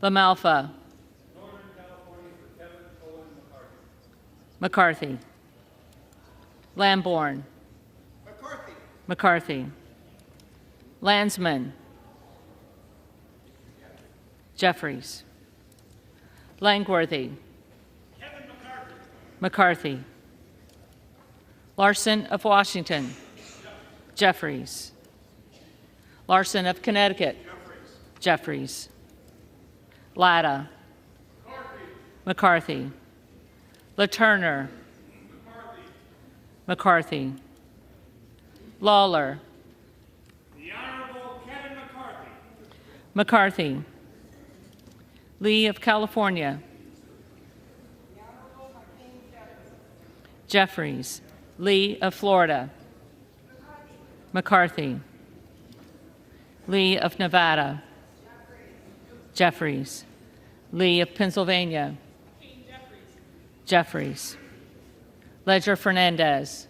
LaMalfa. Northern California for Kevin McCarthy. McCarthy. Lamborn. McCarthy. Landsman. Jeffries. Langworthy. Kevin McCarthy. McCarthy. Larson of Washington. Jeffries. Larson of Connecticut. Jeffries. Latta. McCarthy. LaTurner. McCarthy. Lawler. The Honorable Kevin McCarthy. McCarthy. Lee of California. Jeffries. Lee of Florida. McCarthy. Lee of Nevada. Jeffries. Lee of Pennsylvania. Jeffries. Ledger Fernandez.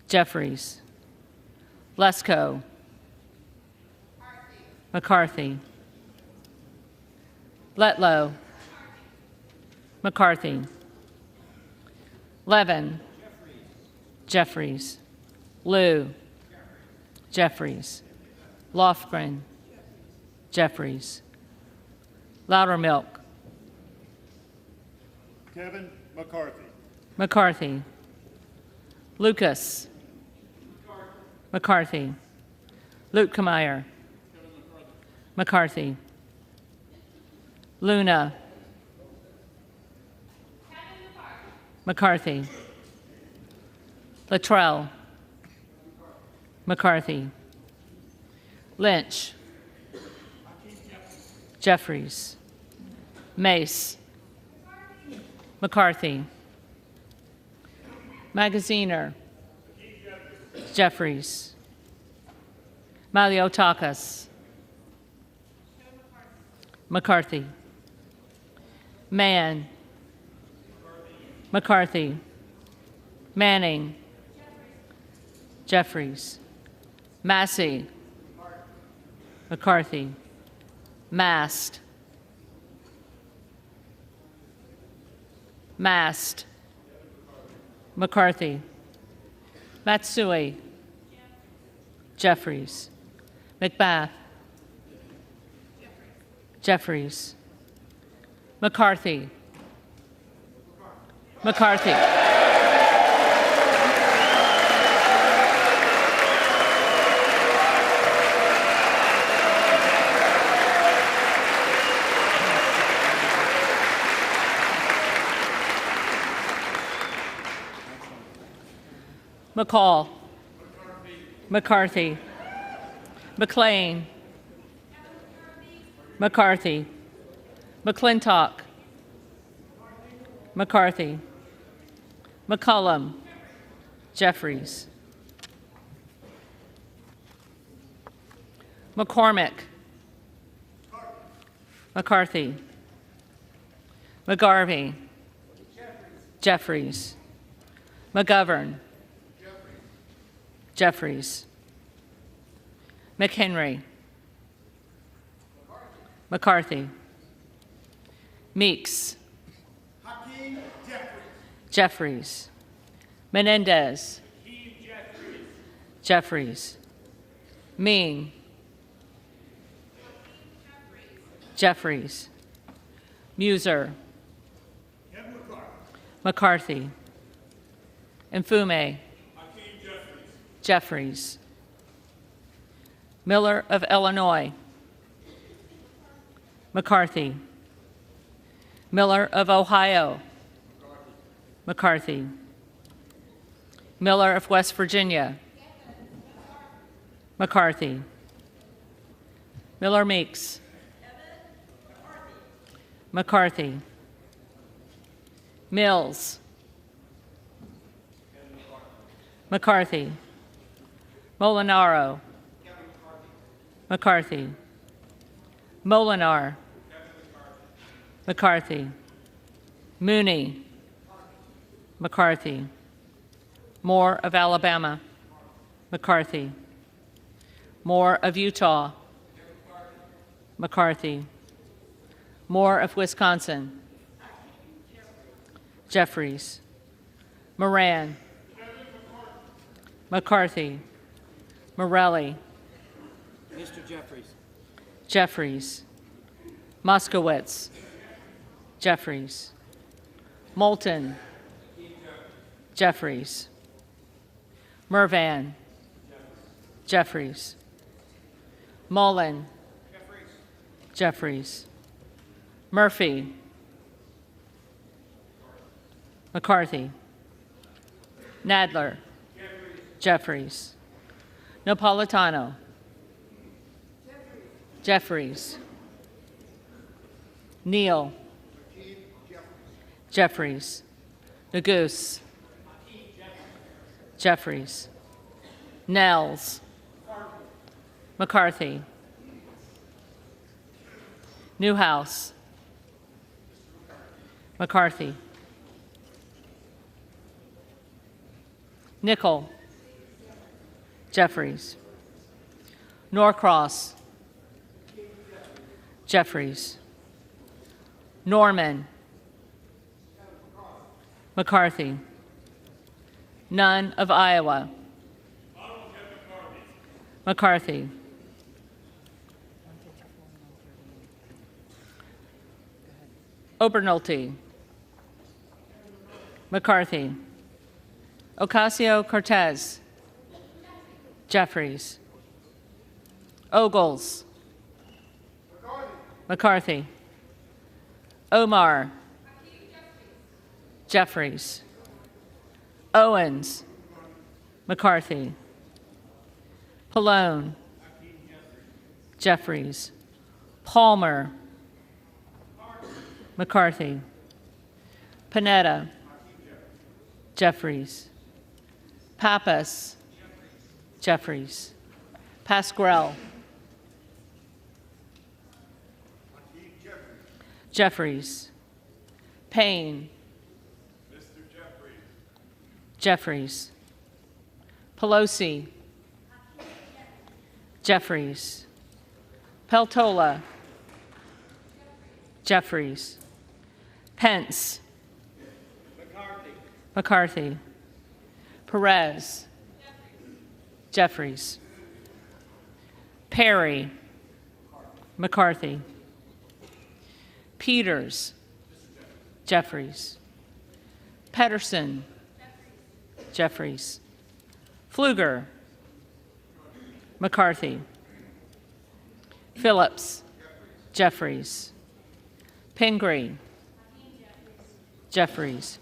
Jeffries. Lesko. McCarthy. Letlow. McCarthy. Levin. Jeffries. Liu. Jeffries. Lofgren. Jeffries. Loudermilk. Kevin McCarthy. McCarthy. Lucas. McCarthy. Luetkemeyer. McCarthy. Luna. McCarthy. Luttrell. McCarthy. Lynch. Jeffries. Mace. McCarthy. Magaziner. Jeffries. Maliotakis. McCarthy. Mann. McCarthy. Manning. Jeffries. Massey. McCarthy. Mast. Mast. McCarthy. Matsui. Jeffries. McBath. Jeffries. McCarthy. McCarthy. McCall. McCarthy. McLean. McCarthy. McClintock. McCarthy. McCullum. Jeffries. McCormick. McCarthy. McGarvey. Jeffries. McGovern. Jeffries. McHenry. McCarthy. Meeks. Jeffries. Menendez. Jeffries. Ming. Jeffries. Muser. McCarthy. Mfume. Jeffries. Miller of Illinois. McCarthy. Miller of Ohio. McCarthy. Miller of West Virginia. McCarthy. Miller Meeks. McCarthy. Mills. McCarthy. Molinaro. McCarthy. Molinar. McCarthy. Mooney. McCarthy. Moore of Alabama. McCarthy. Moore of Utah. McCarthy. Moore of Wisconsin. Jeffries. Moran. McCarthy. Morelli. Mr. Jeffries. Jeffries. Moskowitz. Jeffries. Moulton. Jeffries. Mervan. Jeffries. Mullen. Jeffries. Murphy. McCarthy. Nadler. Jeffries. Napolitano. Jeffries. Neal. Jeffries. Neguse. Jeffries. Nels. McCarthy. Newhouse. McCarthy. Nickel. Jeffries. Norcross. Jeffries. Norman. McCarthy. Nunn of Iowa. McCarthy. Obernolte. McCarthy. Ocasio-Cortez. Jeffries. Ogles. McCarthy. Omar. Jeffries. Owens. McCarthy. Pallone. Jeffries. Palmer. McCarthy. Panetta. Jeffries. Pappas. Jeffries. Pasquarel. Jeffries. Payne. Jeffries. Pelosi. Jeffries. Peltola. Jeffries. Pence. McCarthy. Perez. Jeffries. Perry. McCarthy. Peters. Jeffries. Pedersen. Jeffries. Pfluger. McCarthy. Phillips. Jeffries. Pingree. Jeffries.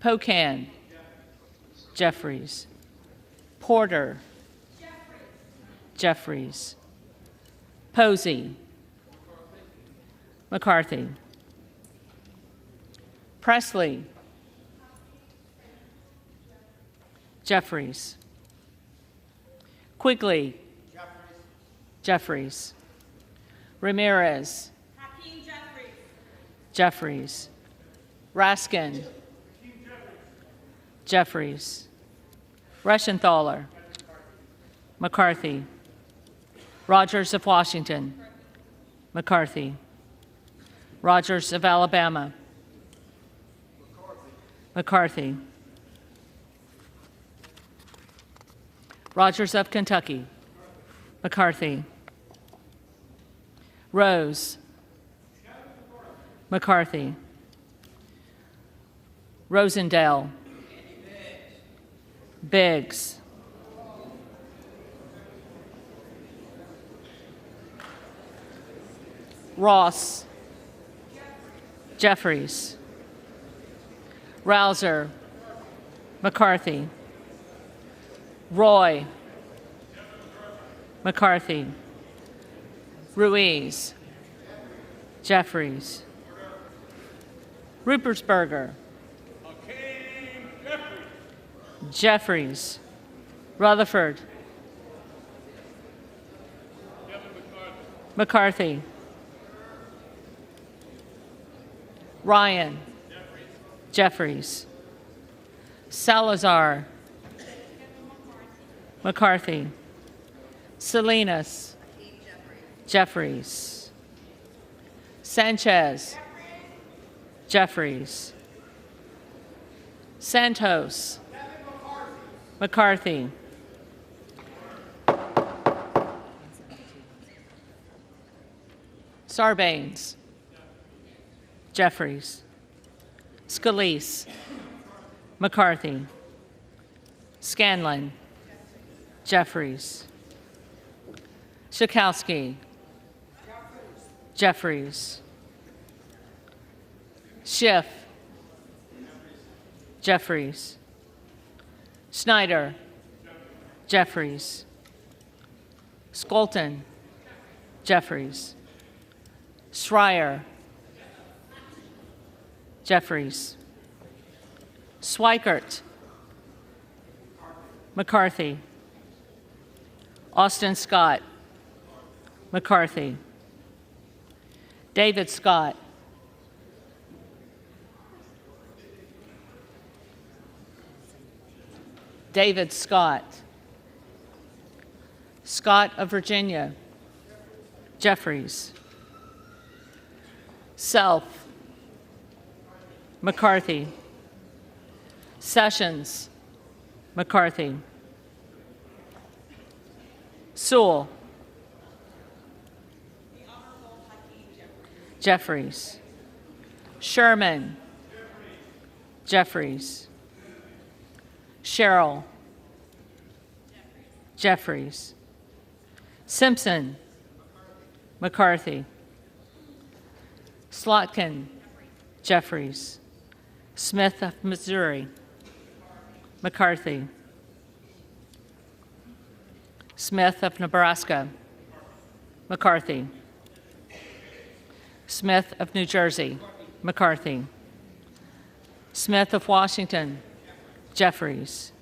Pocan. Jeffries. Porter. Jeffries. Posey. McCarthy. Presley. Jeffries. Quigley. Jeffries. Ramirez. Jeffries. Raskin. Jeffries. Reschenthaler. McCarthy. Rogers of Washington. McCarthy. Rogers of Alabama. McCarthy. Rogers of Kentucky. McCarthy. Rose. McCarthy. Rosendale. Biggs. Ross. Jeffries. Rouser. McCarthy. Roy. McCarthy. Ruiz. Jeffries. Rupersberger. Jeffries. Rutherford. McCarthy. Ryan. Jeffries. Salazar. McCarthy. Salinas. Jeffries. Sanchez. Jeffries. Santos. McCarthy. Sarbanes. Jeffries. Scalise. McCarthy. Scanlon. Jeffries. Schakowsky. Jeffries. Schiff. Jeffries. Snyder. Jeffries. Skolton. Jeffries. Schreier. Jeffries. Swikert. McCarthy. Austin Scott. McCarthy. David Scott. David Scott. Scott of Virginia. Jeffries. Self. McCarthy. Sessions. McCarthy. Sewell. Jeffries. Sherman. Jeffries. Sherrill. Jeffries. Simpson. McCarthy. Slotkin. Jeffries. Smith of Missouri. McCarthy. Smith of Nebraska. McCarthy. Smith of New Jersey. McCarthy. Smith of Washington. Jeffries.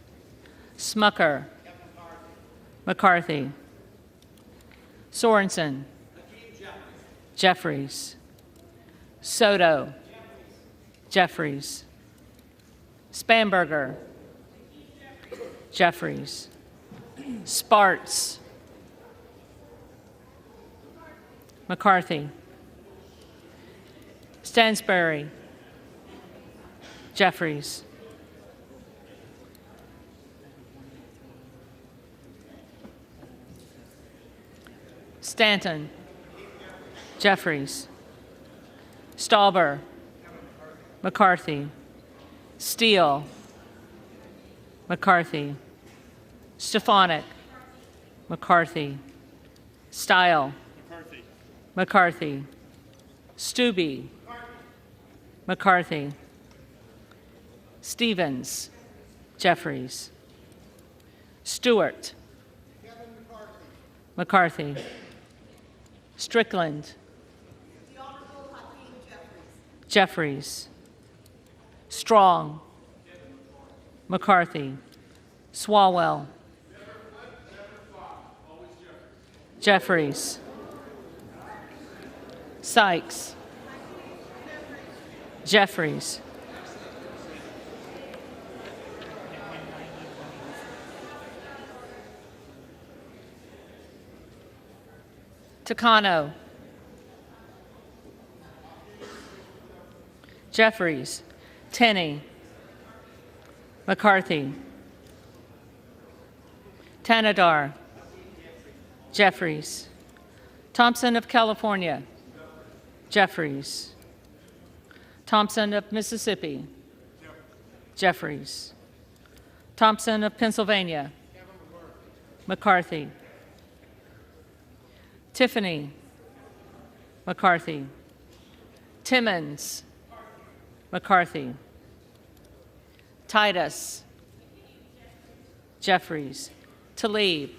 Smucker. McCarthy. Sorensen. Jeffries. Soto. Jeffries. Spanberger. Jeffries. Sparts. McCarthy. Stansbury. Jeffries. Stanton. Jeffries. Stauber. McCarthy. Steele. McCarthy. Stefanik. McCarthy. Style. McCarthy. Stubbe. McCarthy. Stevens. Jeffries. Stewart. McCarthy. Strickland. Jeffries. Strong. McCarthy. Swalwell. Jeffries. Sykes. Jeffries. Takano. Jeffries. Tenney. McCarthy. Tanadar. Jeffries. Thompson of California. Jeffries. Thompson of Mississippi. Jeffries. Thompson of Pennsylvania. McCarthy. Tiffany. McCarthy. Timmons. McCarthy. Titus. Jeffries. Tlaib.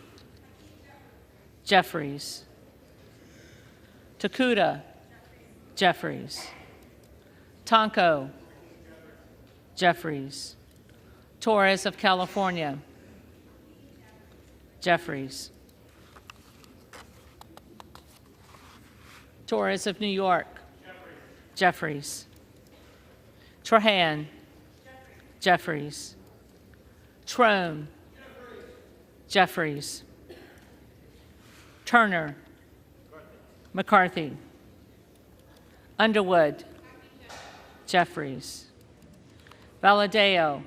Jeffries. Takuda. Jeffries. Tonko. Jeffries. Torres of California. Jeffries. Torres of New York. Jeffries. Trahan. Jeffries. Trone. Jeffries. Turner. McCarthy. Underwood. Jeffries. Valadeo.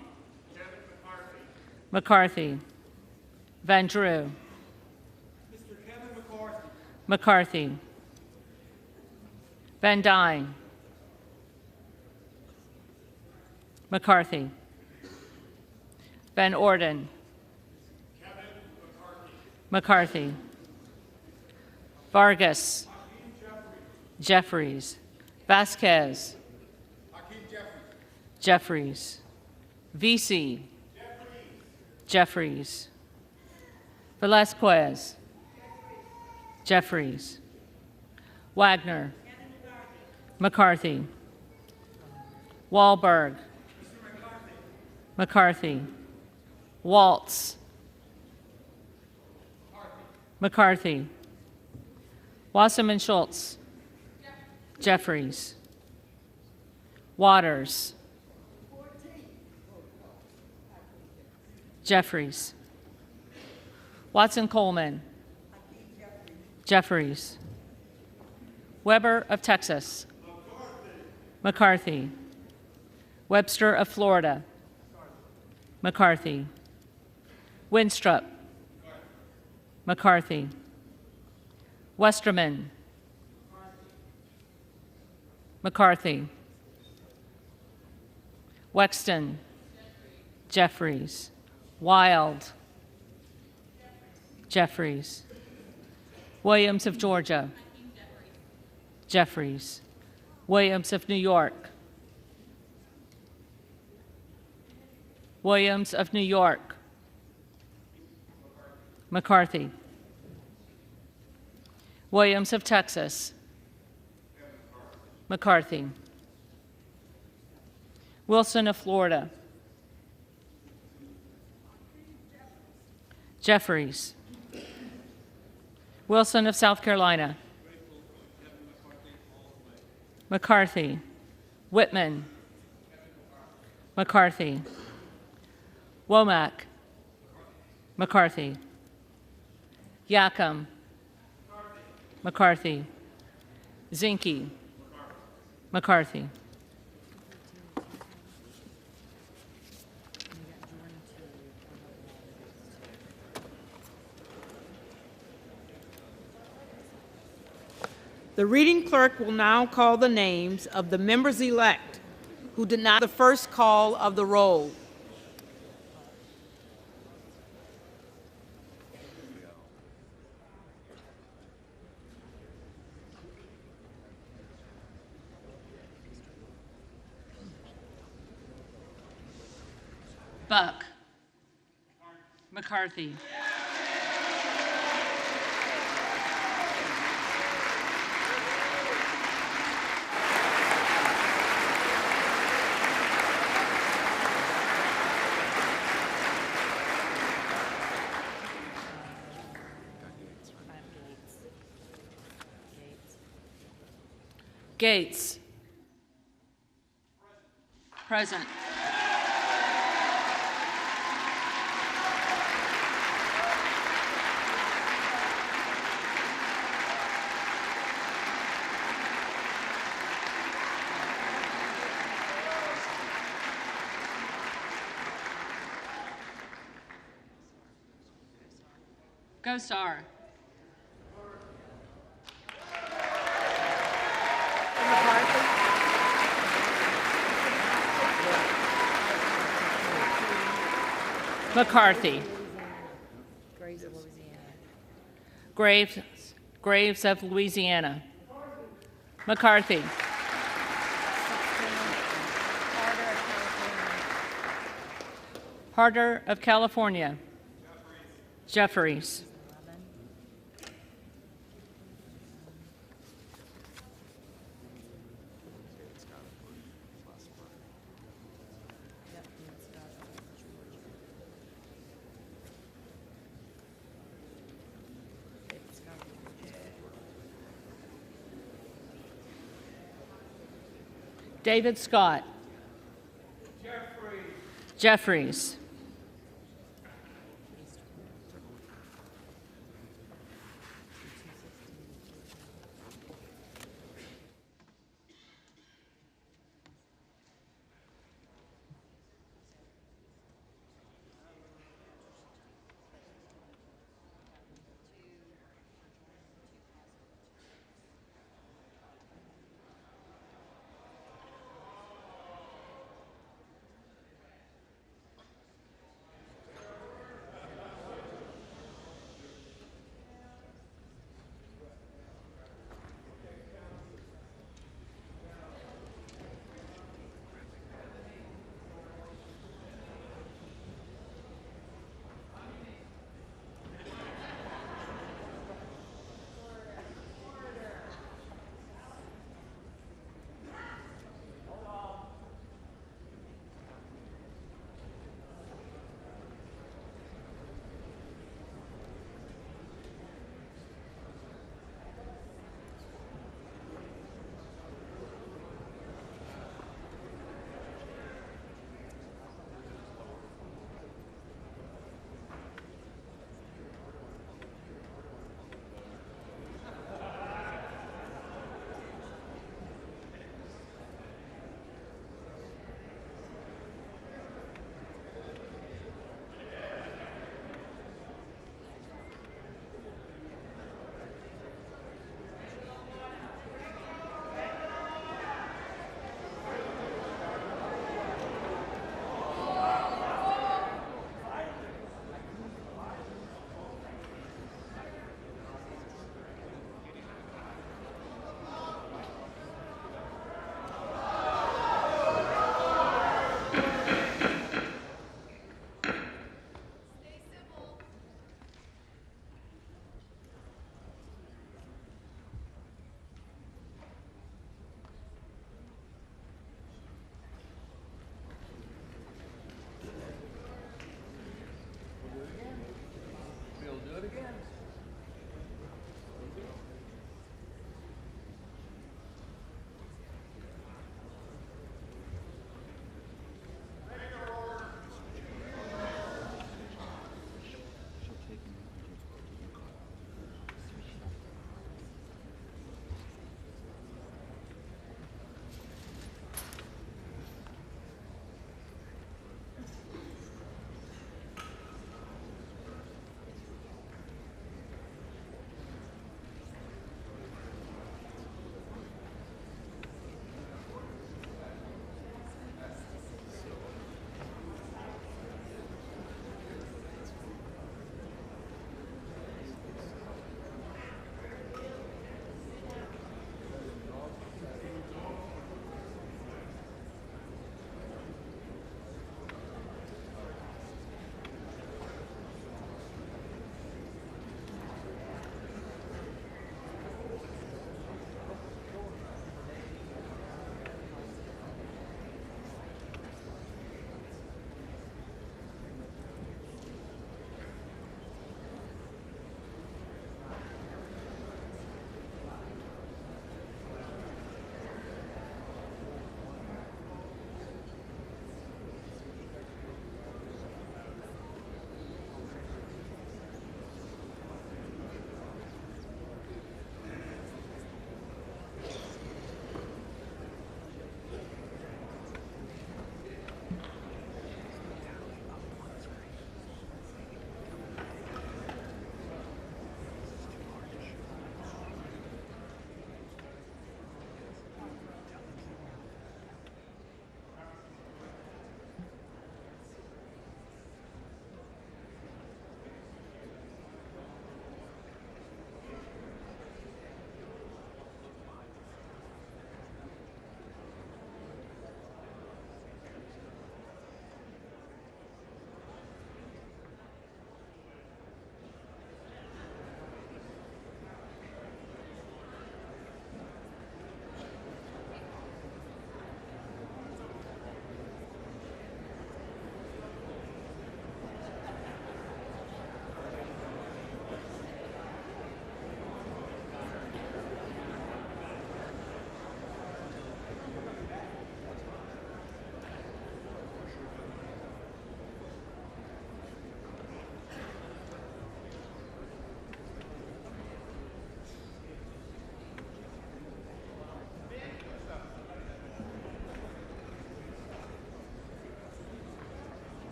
McCarthy. Van Drew. Mr. Kevin McCarthy. McCarthy. Van Dyne. McCarthy. Van Orden. Kevin McCarthy. McCarthy. Vargas. Jeffries. Vasquez. Jeffries. VC. Jeffries. Velasquez. Jeffries. Wagner. McCarthy. Wahlberg. McCarthy. Waltz. McCarthy. Wasserman Schultz. Jeffries. Waters. Jeffries. Watson Coleman. Jeffries. Weber of Texas. McCarthy. Webster of Florida. McCarthy. Winstrup. McCarthy. Westerman. McCarthy. Wexton. Jeffries. Wild. Jeffries. Williams of Georgia. Jeffries. Williams of New York. Williams of New York. McCarthy. Williams of Texas. McCarthy. Wilson of Florida. Jeffries. Wilson of South Carolina. McCarthy. Whitman. McCarthy. Womack. McCarthy. Yackham. McCarthy. Zinke. McCarthy. The reading clerk will now call the names of the members-elect who did not the first call of the roll. Buck. McCarthy. Gates. Present. Go Star. McCarthy. Graves of Louisiana. McCarthy. Harder of California. Jeffries. David Scott. Jeffries.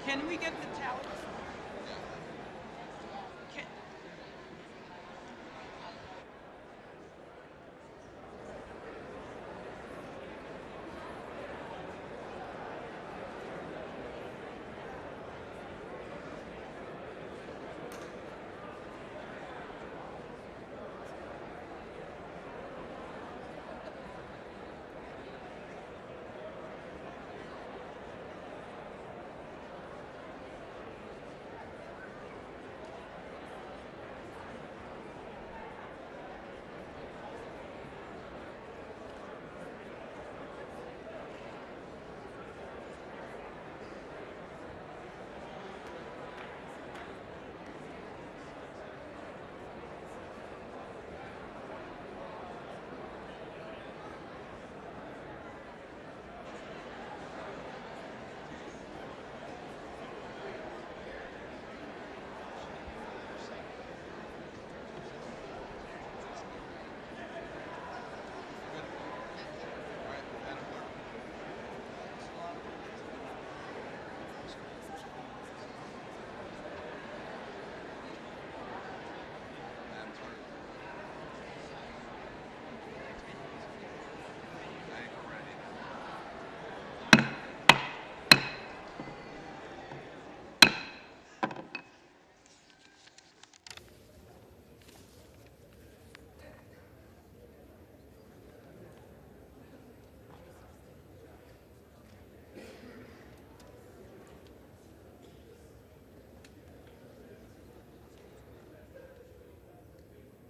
Can we get the tally? Can-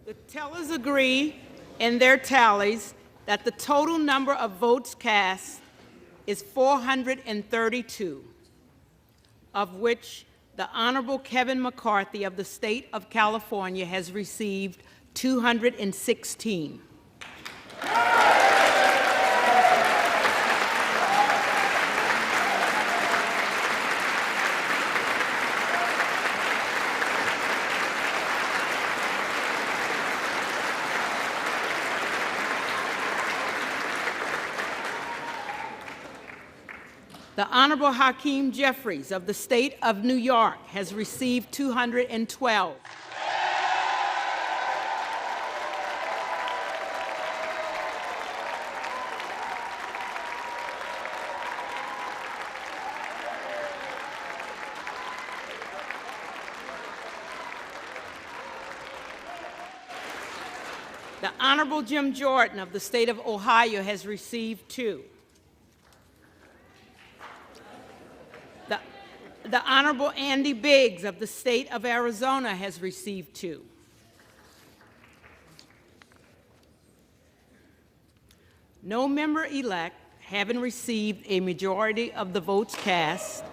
The tellers agree in their tallies that the total number of votes cast is 432, of which the Honorable Kevin McCarthy of the State of California has received 216. The Honorable Hakeem Jeffries of the State of New York has received 212. The Honorable Jim Jordan of the State of Ohio has received 2. The Honorable Andy Biggs of the State of Arizona has received 2. No member-elect having received a majority of the votes cast,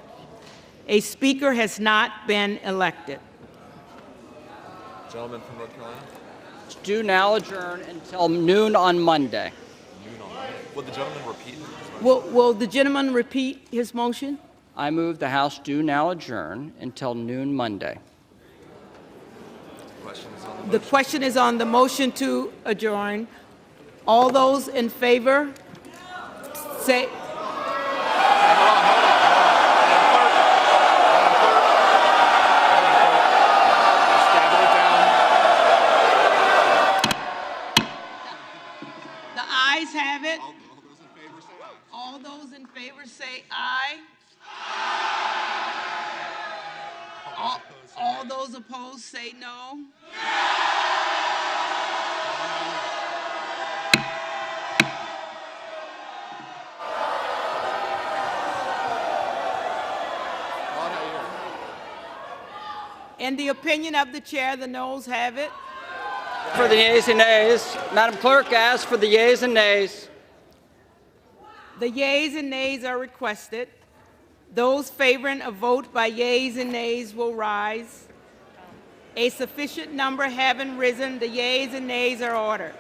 a speaker has not been elected. Gentleman from North Carolina? Do now adjourn until noon on Monday. Noon on Monday. Will the gentleman repeat? Will the gentleman repeat his motion? I move the House do now adjourn until noon Monday. Question is on the The motion. question is on the motion to adjourn. All those in favor, say, the ayes have it. All those in favor say aye. All those opposed say no. In the opinion of the chair, the noes have it. For the yeas and nays, Madam Clerk asks for the yeas and nays. The yeas and nays are requested. Those favoring a vote by yeas and nays will rise. A sufficient number having risen, the yeas and nays are ordered.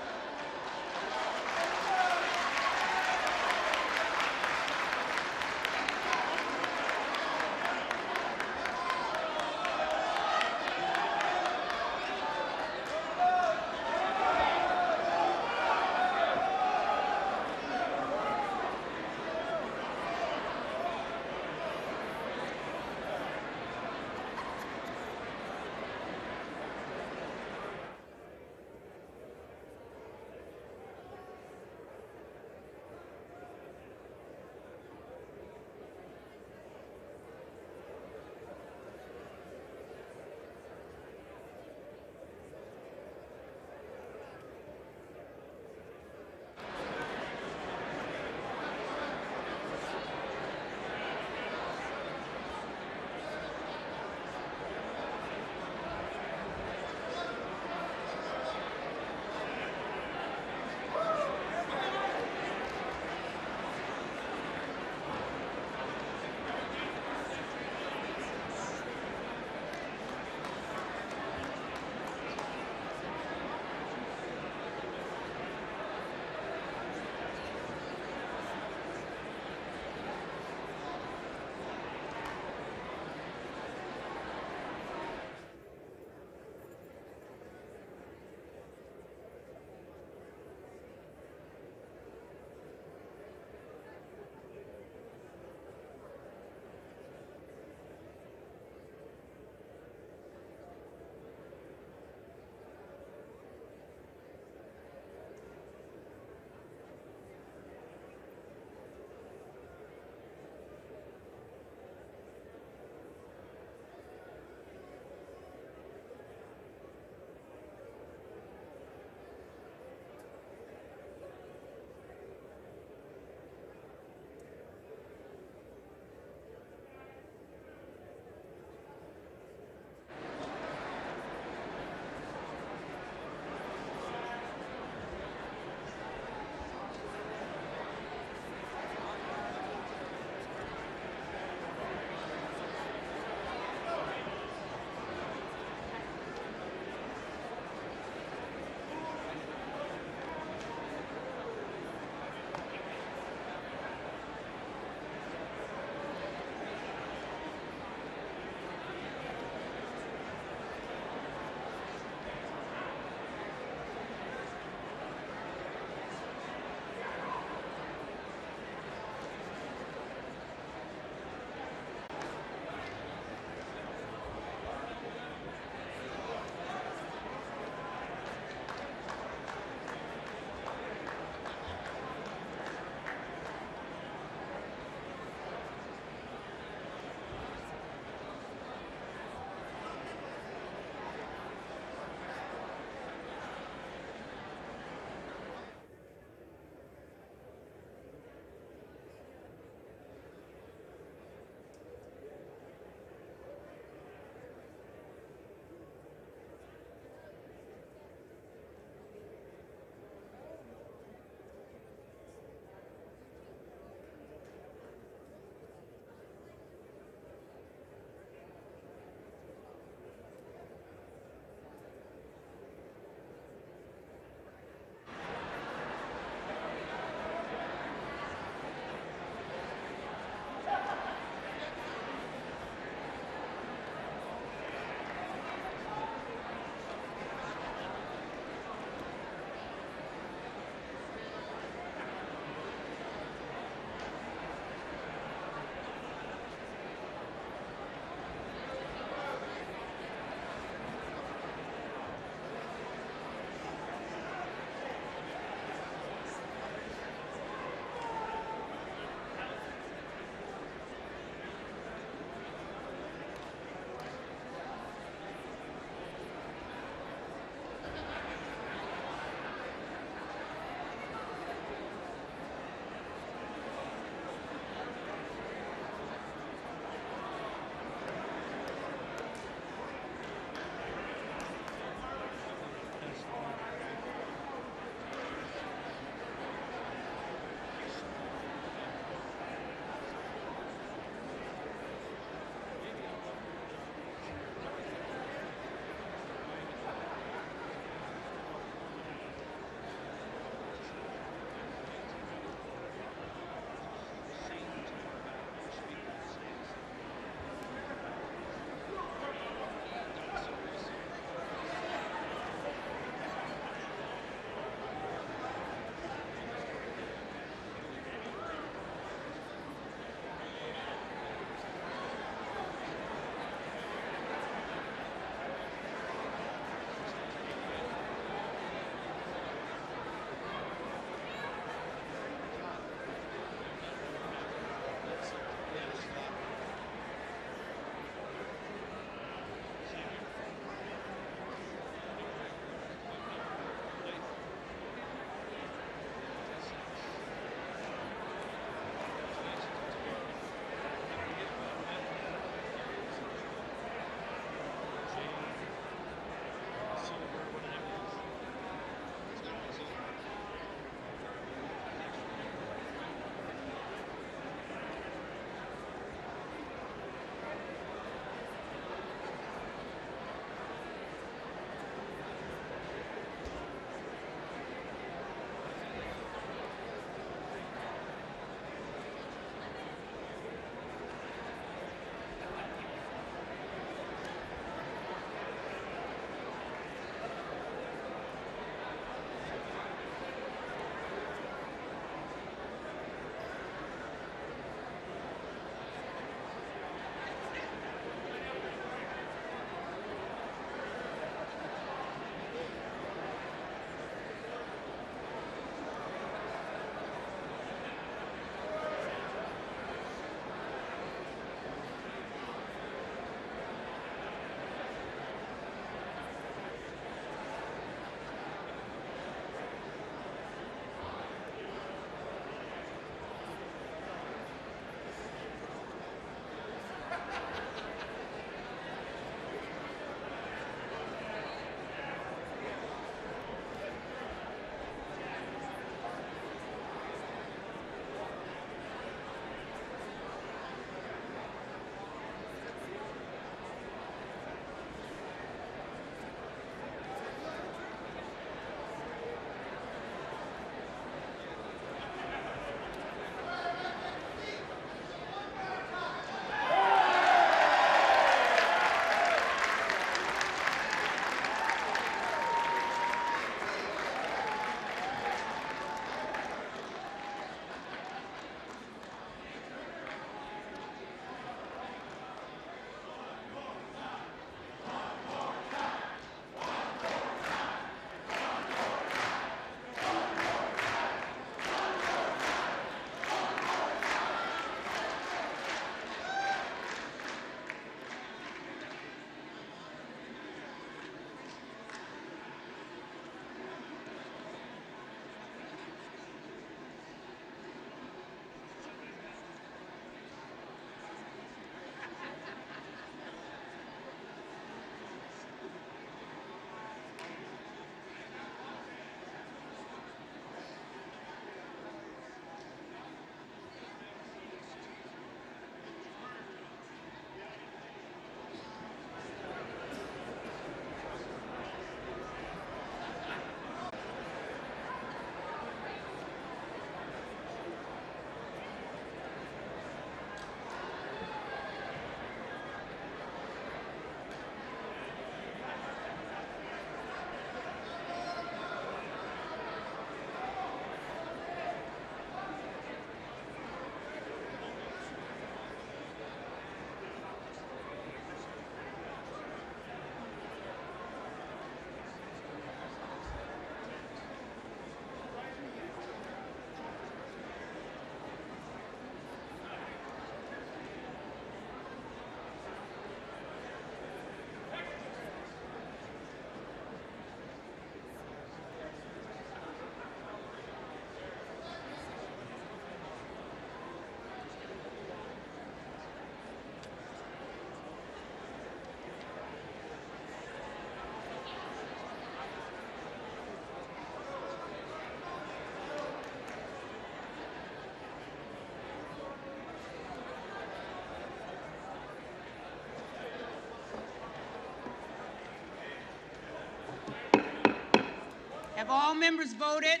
Have all members voted?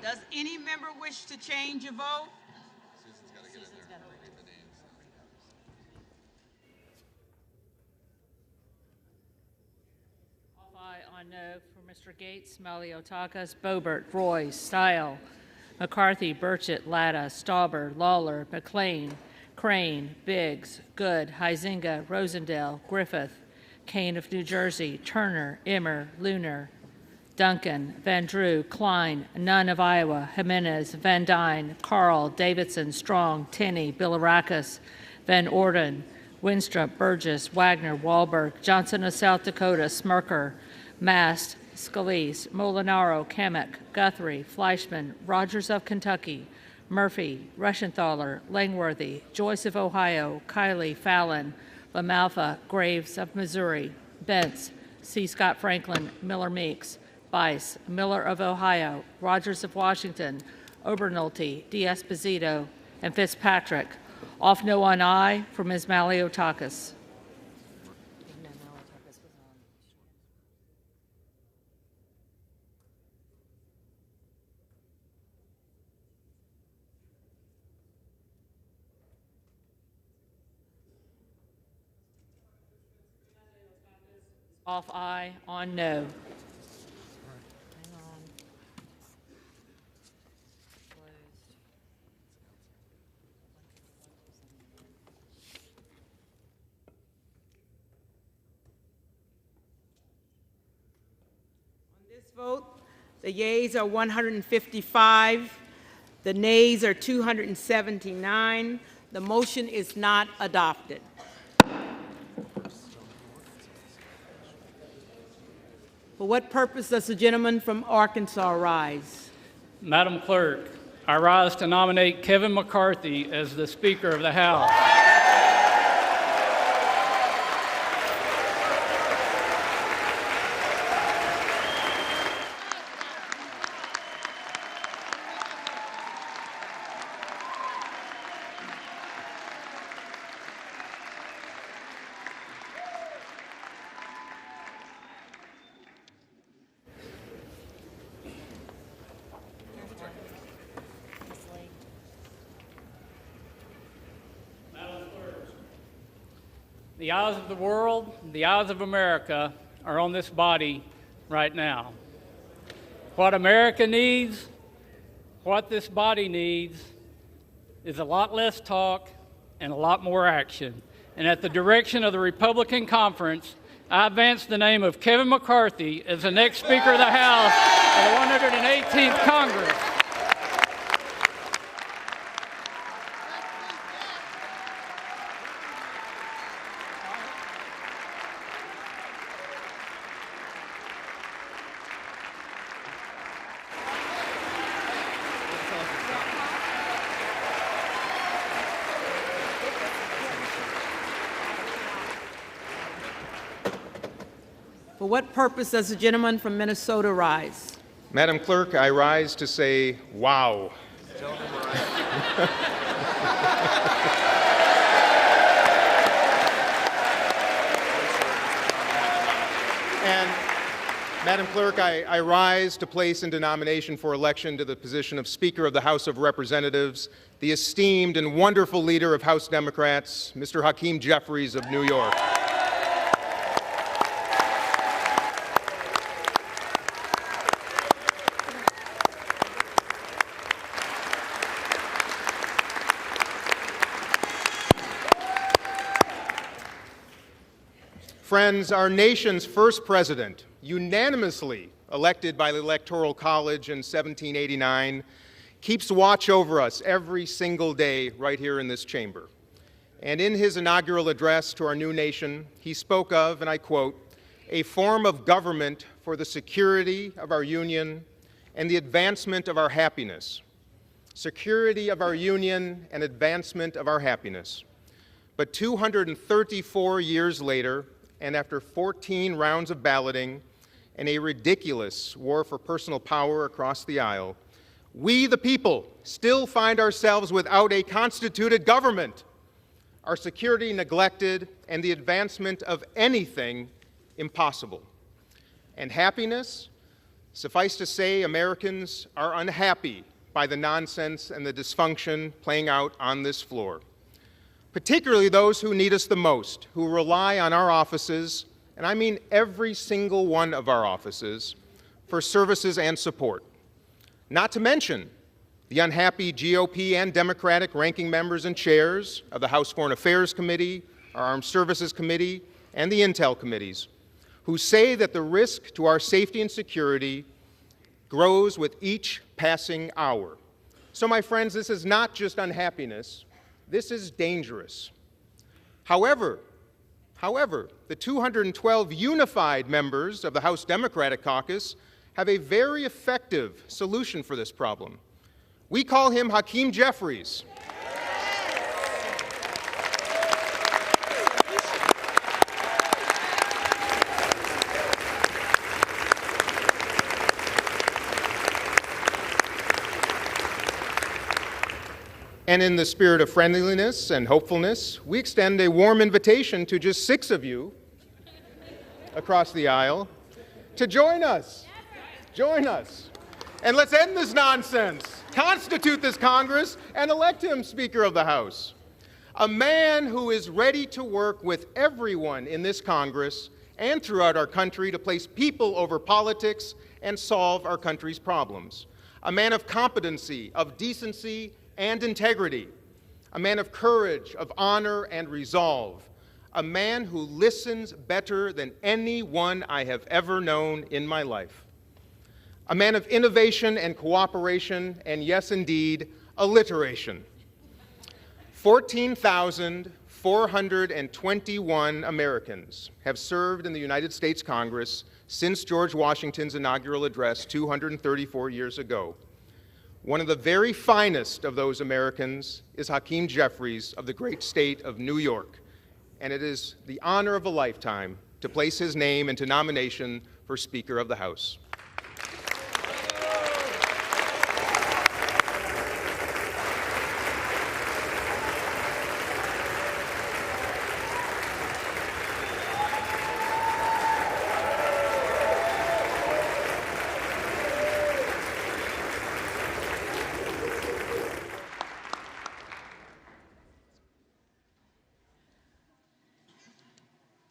Does any member wish to change a vote? Off aye on no for Mr. Gates, Maliotakis, Boebert, Roy, Stile, McCarthy, Burchett, Latta, Stauber, Lawler, McLean, Crane, Biggs, Good, Huizinga, Rosendale, Griffith, Kane of New Jersey, Turner, Immer, Lunar, Duncan, Van Drew, Klein, Nunn of Iowa, Jimenez, Van Dyne, Carl, Davidson, Strong, Tenney, Bilirakis, Van Orden, Winstrup, Burgess, Wagner, Wahlberg, Johnson of South Dakota, Smirker, Mast, Scalise, Molinaro, Kamek, Guthrie, Fleischman, Rogers of Kentucky, Murphy, Reschenthaler, Langworthy, Joyce of Ohio, Kiley, Fallon, LaMalfa, Graves of Missouri, Bentz, C. Scott Franklin, Miller Meeks, Bice, Miller of Ohio, Rogers of Washington, Obernolte, D'Esposito, and Fitzpatrick. Off no on aye for Ms. Maliotakis. Off aye on no. Hang on. Closed. On this vote, the yeas are 155, the nays are 279. The motion is not adopted. For what purpose does the gentleman from Arkansas rise? Madam Clerk, I rise to nominate Kevin McCarthy as the Speaker of the House. The eyes of the world, the eyes of America are on this body right now. What America needs, what this body needs, is a lot less talk and a lot more action. And at the direction of the Republican Conference, I advance the name of Kevin McCarthy as the next Speaker of the House of the 118th Congress. For what purpose does the gentleman from Minnesota rise? Madam Clerk, I rise to say, wow. And Madam Clerk, I rise to place into nomination for election to the position of Speaker of the House of Representatives the esteemed and wonderful leader of House Democrats, Mr. Hakeem Jeffries of New York. Friends, our nation's first president, unanimously elected by the Electoral College in 1789, keeps watch over us every single day right here in this chamber. And in his inaugural address to our new nation, he spoke of, and I quote, "a form of government for the security of our union and the advancement of our happiness." Security of our union and advancement of our happiness. But 234 years later, and after 14 rounds of balloting and a ridiculous war for personal power across the aisle, we, the people, still find ourselves without a constituted government, our security neglected, and the advancement of anything impossible. And happiness? Suffice to say, Americans are unhappy by the nonsense and the dysfunction playing out on this floor, particularly those who need us the most, who rely on our offices, and I mean every single one of our offices, for services and support. Not to mention the unhappy GOP and Democratic ranking members and chairs of the House Foreign Affairs Committee, our Armed Services Committee, and the Intel Committees, who say that the risk to our safety and security grows with each passing hour. So, my friends, this is not just unhappiness, this is dangerous. However, the 212 unified members of the House Democratic Caucus have a very effective solution for this problem. We call him Hakeem Jeffries. And in the spirit of friendliness and hopefulness, we extend a warm invitation to just 6 of you across the aisle to join us. Join us. And let's end this nonsense, constitute this Congress, and elect him Speaker of the House. A man who is ready to work with everyone in this Congress and throughout our country to place people over politics and solve our country's problems. A man of competency, of decency, and integrity, a man of courage, of honor, and resolve, a man who listens better than anyone I have ever known in my life, a man of innovation and cooperation, and yes, indeed, alliteration. 14,421 Americans have served in the United States Congress since George Washington's inaugural address 234 years ago. One of the very finest of those Americans is Hakeem Jeffries of the great state of New York, and it is the honor of a lifetime to place his name into nomination for Speaker of the House.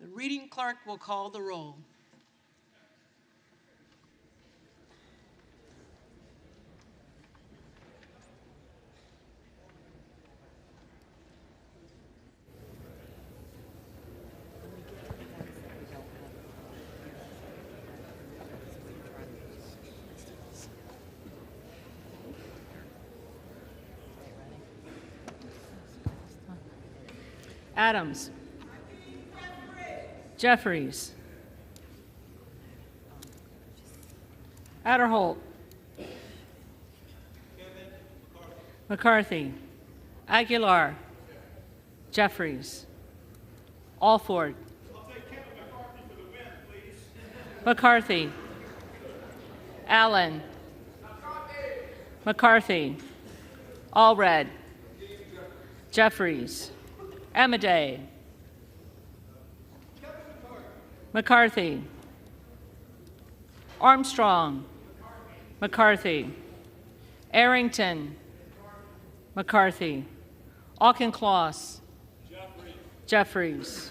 The reading clerk will call the roll. Adams. Jeffries. Adderholt. McCarthy. Aguilar. Jeffries. Alford. I'll take Kevin McCarthy for the win, please. McCarthy. Allen. McCarthy. Allred. Jeffries. Amaday. McCarthy. Armstrong. McCarthy. Arrington. McCarthy. Auchincloss. Jeffries.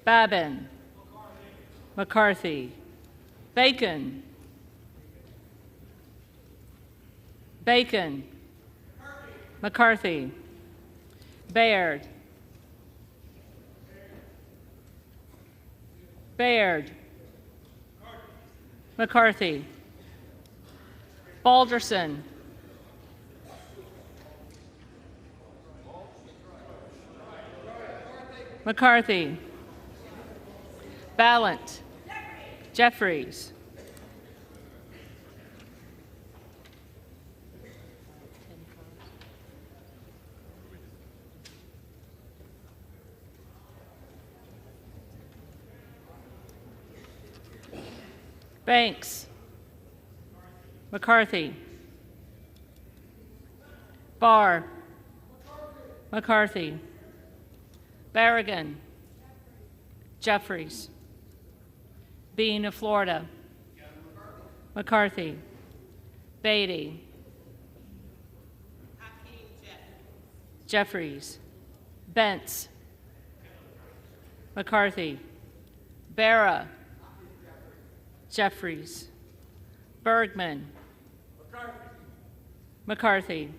Babin. McCarthy. Bacon. Bacon. McCarthy. Baird. Baird. McCarthy. Balderson. McCarthy. Ballant. Jeffries. Banks. McCarthy. Barr. McCarthy. Berrigan. Jeffries. Bean of Florida. McCarthy. Beatty. Jeffries. Bentz. McCarthy. Barra. Jeffries. Bergman. McCarthy.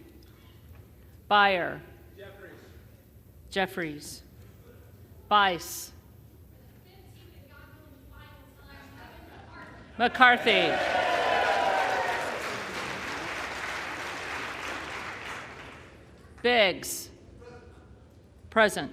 Beyer. Jeffries. Bice. McCarthy. Biggs. Present.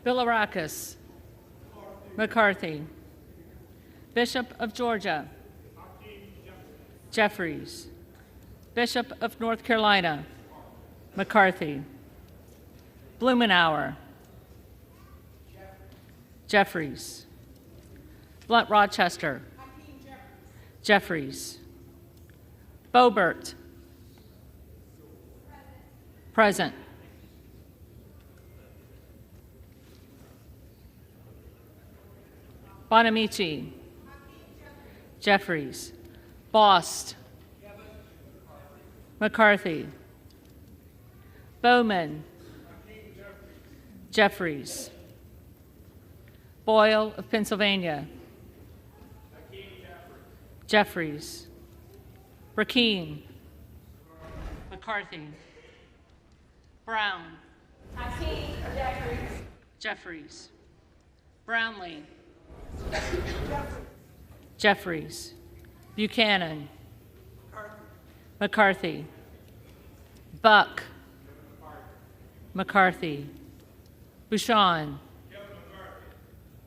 Bilirakis. McCarthy. Bishop of Georgia. Jeffries. Bishop of North Carolina. McCarthy. Blumenauer. Jeffries. Blunt Rochester. Jeffries. Boebert. Present. Bonamici. Jeffries. Bost. McCarthy. Bowman. Jeffries. Boyle of Pennsylvania. Jeffries. Rakeen. McCarthy. Brown. Jeffries. Brownlee. Jeffries. Buchanan. McCarthy. Buck. McCarthy. Bouchon.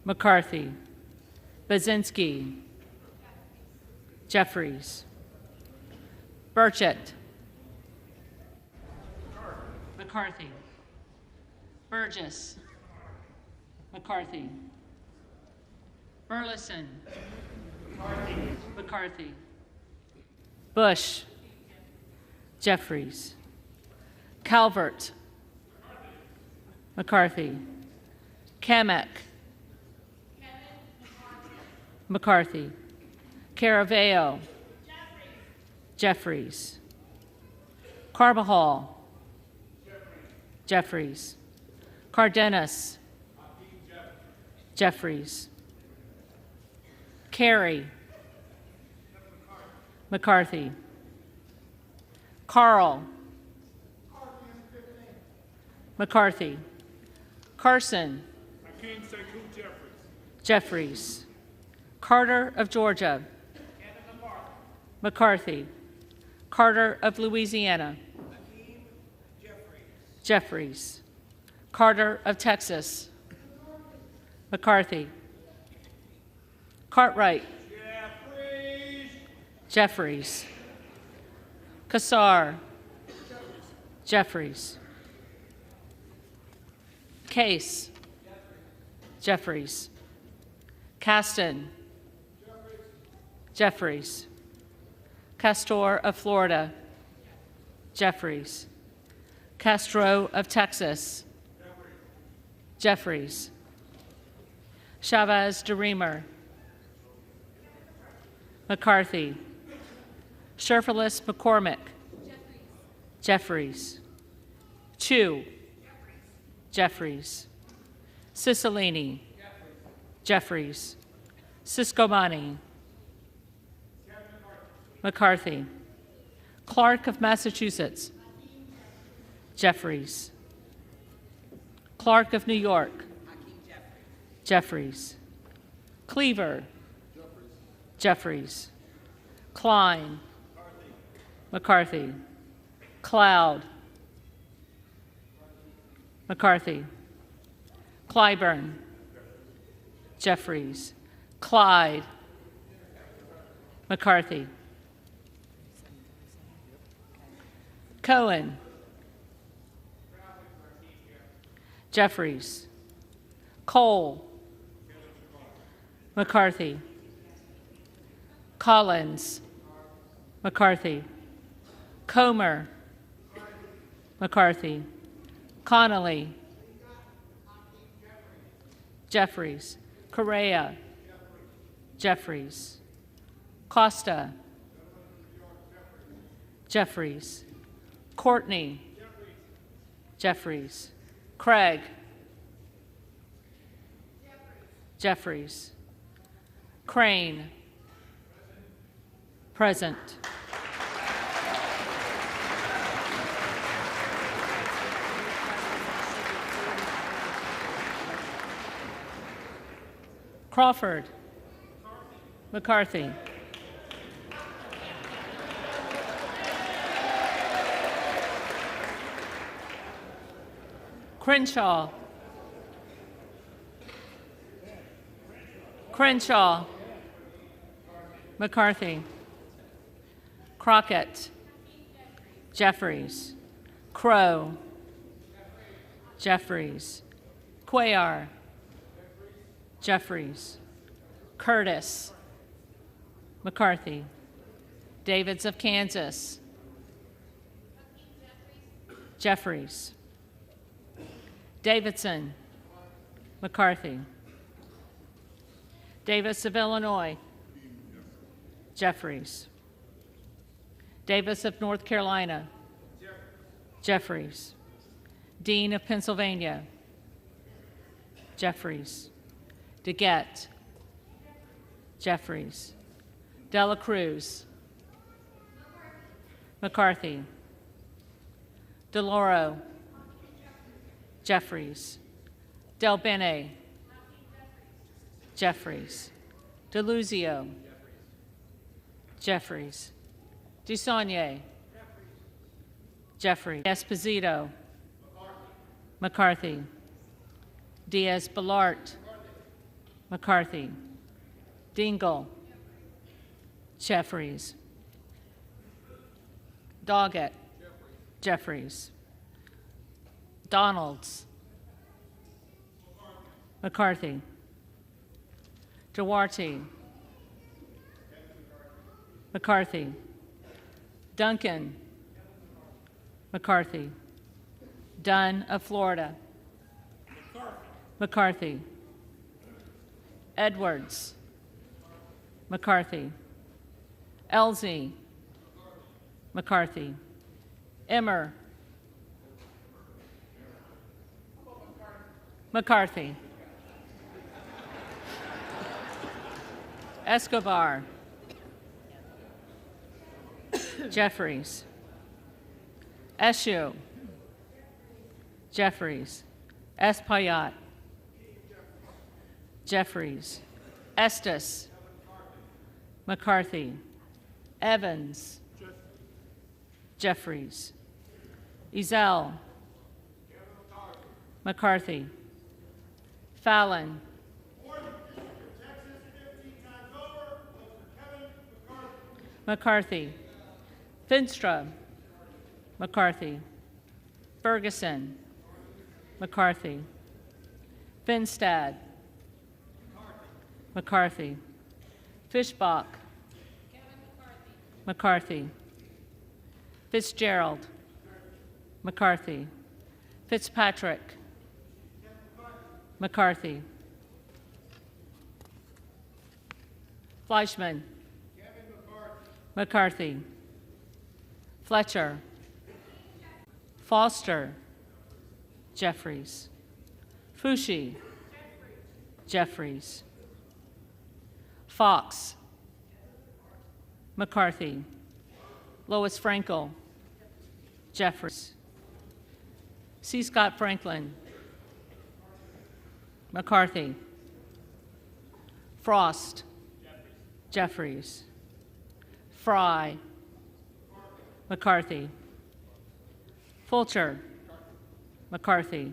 McCarthy. Bazinski. Jeffries. Burchett. McCarthy. Burgess. McCarthy. Burleson. McCarthy. Bush. Jeffries. Calvert. McCarthy. Kamek. McCarthy. Caraveo. Jeffries. Carbajal. Jeffries. Cardenas. Jeffries. Carey. McCarthy. Carl. McCarthy. Carson. Jeffries. Carter of Georgia. McCarthy. Carter of Louisiana. Jeffries. Carter of Texas. McCarthy. Cartwright. Jeffries. Kassar. Jeffries. Case. Jeffries. Caston. Jeffries. Castor of Florida. Jeffries. Castro of Texas. Jeffries. Chavez DeReamer. McCarthy. Sherfilis McCormick. Jeffries. Chu. Jeffries. Cicilline. Jeffries. Siscomani. McCarthy. Clark of Massachusetts. Jeffries. Clark of New York. Jeffries. Cleaver. Jeffries. Klein. McCarthy. Cloud. McCarthy. Clyburn. Jeffries. Clyde. McCarthy. Cohen. Jeffries. Cole, McCarthy, Collins, McCarthy, Comer, McCarthy, Connolly, Jeffries, Correa, Jeffries, Costa, Jeffries, Courtney, Jeffries, Craig, Jeffries, Crane, present. Crawford, McCarthy, Crenshaw, McCarthy, Crockett, Jeffries, Crow, Jeffries, Cuellar, Jeffries, Curtis, McCarthy, Davids of Kansas, Jeffries, Davidson, McCarthy, Davis of Illinois, Jeffries, Davis of North Carolina, Jeffries, Dean of Pennsylvania, Jeffries, DeGette, Jeffries, Dela Cruz, McCarthy, DeLauro, Jeffries, Del Bene, Jeffries, DeLuzio, Jeffries, Dusaunier, Jeffries, Esposito, McCarthy, Diaz-Balart, McCarthy, Dingle, Jeffries, Doggett, Jeffries, Donalds, McCarthy, Duarte, McCarthy, Duncan, McCarthy, Dunn of Florida, McCarthy, Edwards, McCarthy, Elsie, McCarthy, Emmer, McCarthy, Escobar, Jeffries, Eshoo, Jeffries, Espaillat, Jeffries, Estes, McCarthy, Evans, Jeffries, Ezell, McCarthy, Fallon, McCarthy, Finstrom, McCarthy, Ferguson, McCarthy, Finstad, McCarthy, Fishbach, McCarthy, Fitzgerald, McCarthy, Fitzpatrick, McCarthy, Fleischman, McCarthy, Fletcher, Foster, Jeffries, Fushi, Jeffries, Fox, McCarthy, Lois Frankel, Jeffries, C. Scott Franklin, McCarthy, Frost, Jeffries, Fry, McCarthy, Fulcher, McCarthy,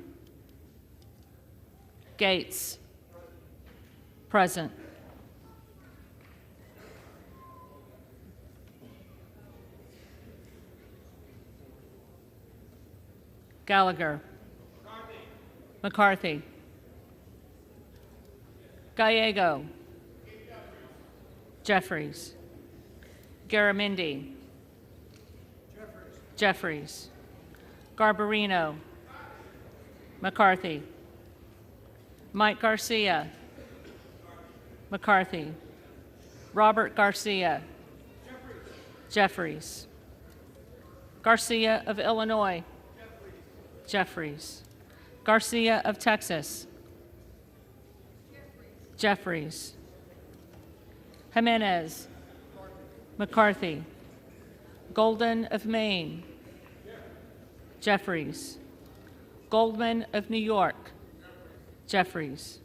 Gates, present. Gallagher, McCarthy, Gallego. Jeffries. Garamendi. Jeffries. Garbarino. McCarthy. Mike Garcia. McCarthy. Robert Garcia. Jeffries. Garcia of Illinois. Jeffries. Garcia of Texas. Jeffries. Jimenez. McCarthy. Golden of Maine. Jeffries. Goldman of New York. Jeffries.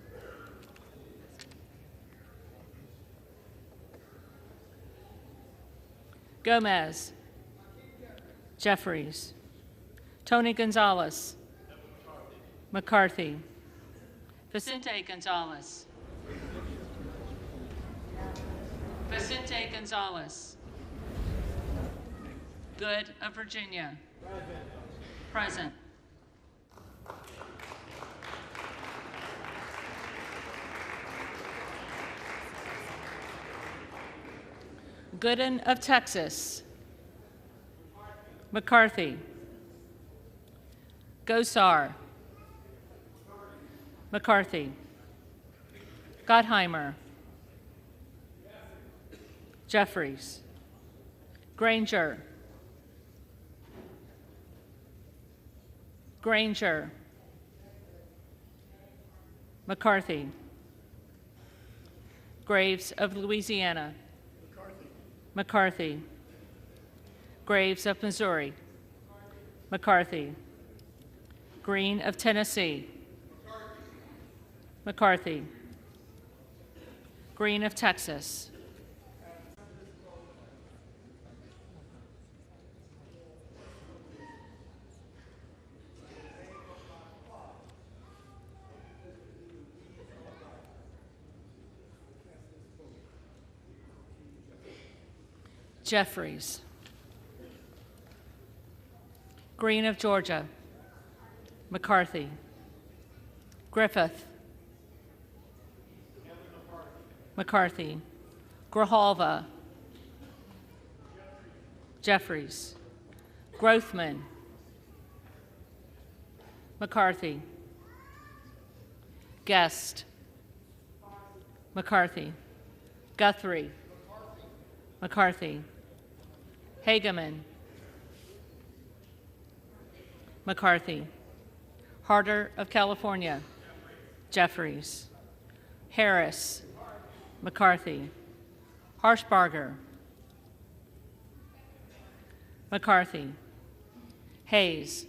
Gomez. Jeffries. Tony Gonzalez. McCarthy. Vicente Gonzalez. Vicente Gonzalez. Good of Virginia. Present. Gooden of Texas. McCarthy. Gosar. McCarthy. Gottheimer. Jeffries. Granger. Granger. McCarthy. Graves of Louisiana. McCarthy. Graves of Missouri. McCarthy. Green of Tennessee. McCarthy. Green of Texas. Jeffries. Green of Georgia. McCarthy. Griffith. McCarthy. Grijalva. Jeffries. Grothman. McCarthy. Guest. McCarthy. Guthrie. McCarthy. Hageman. McCarthy. Harder of California. Jeffries. Harris. McCarthy. Harshbarger. McCarthy. Hayes.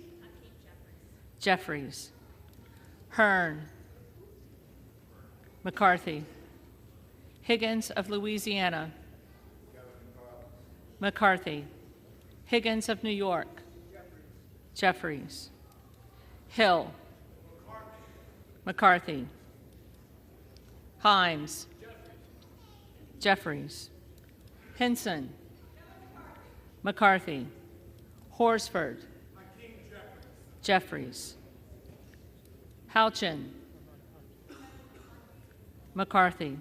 Jeffries. Hearn. McCarthy. Higgins of Louisiana. McCarthy. Higgins of New York. Jeffries. Hill. McCarthy. Himes. Jeffries. Hinson. McCarthy. Horsford. Jeffries. Houchin. McCarthy.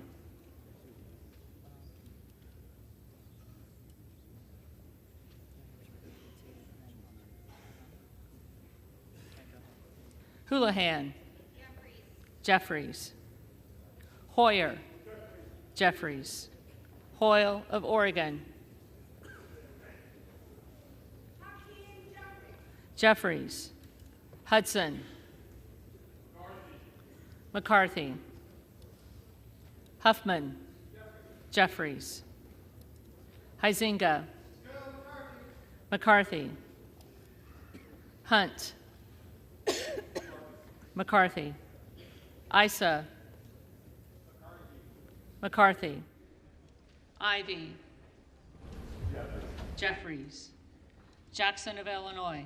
Houlihan. Jeffries. Hoyer. Jeffries. Hoyle of Oregon. Jeffries. Hudson. McCarthy. Huffman. Jeffries. Huizinga. McCarthy. Hunt. McCarthy. Issa. McCarthy. Ivy. Jeffries. Jackson of Illinois.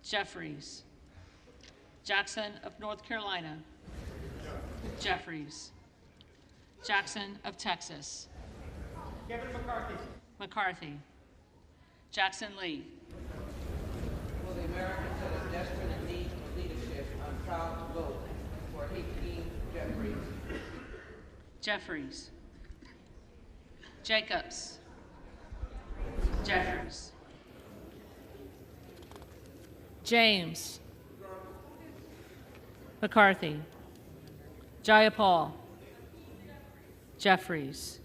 Jeffries. Jackson of North Carolina. Jeffries. Jackson of Texas. Kevin McCarthy. McCarthy. Jackson Lee. For the Americans that are desperate in need of leadership, I'm proud to vote for Hakeem Jeffries. Jacobs. Jeffries. James. McCarthy. Jayapal. Jeffries.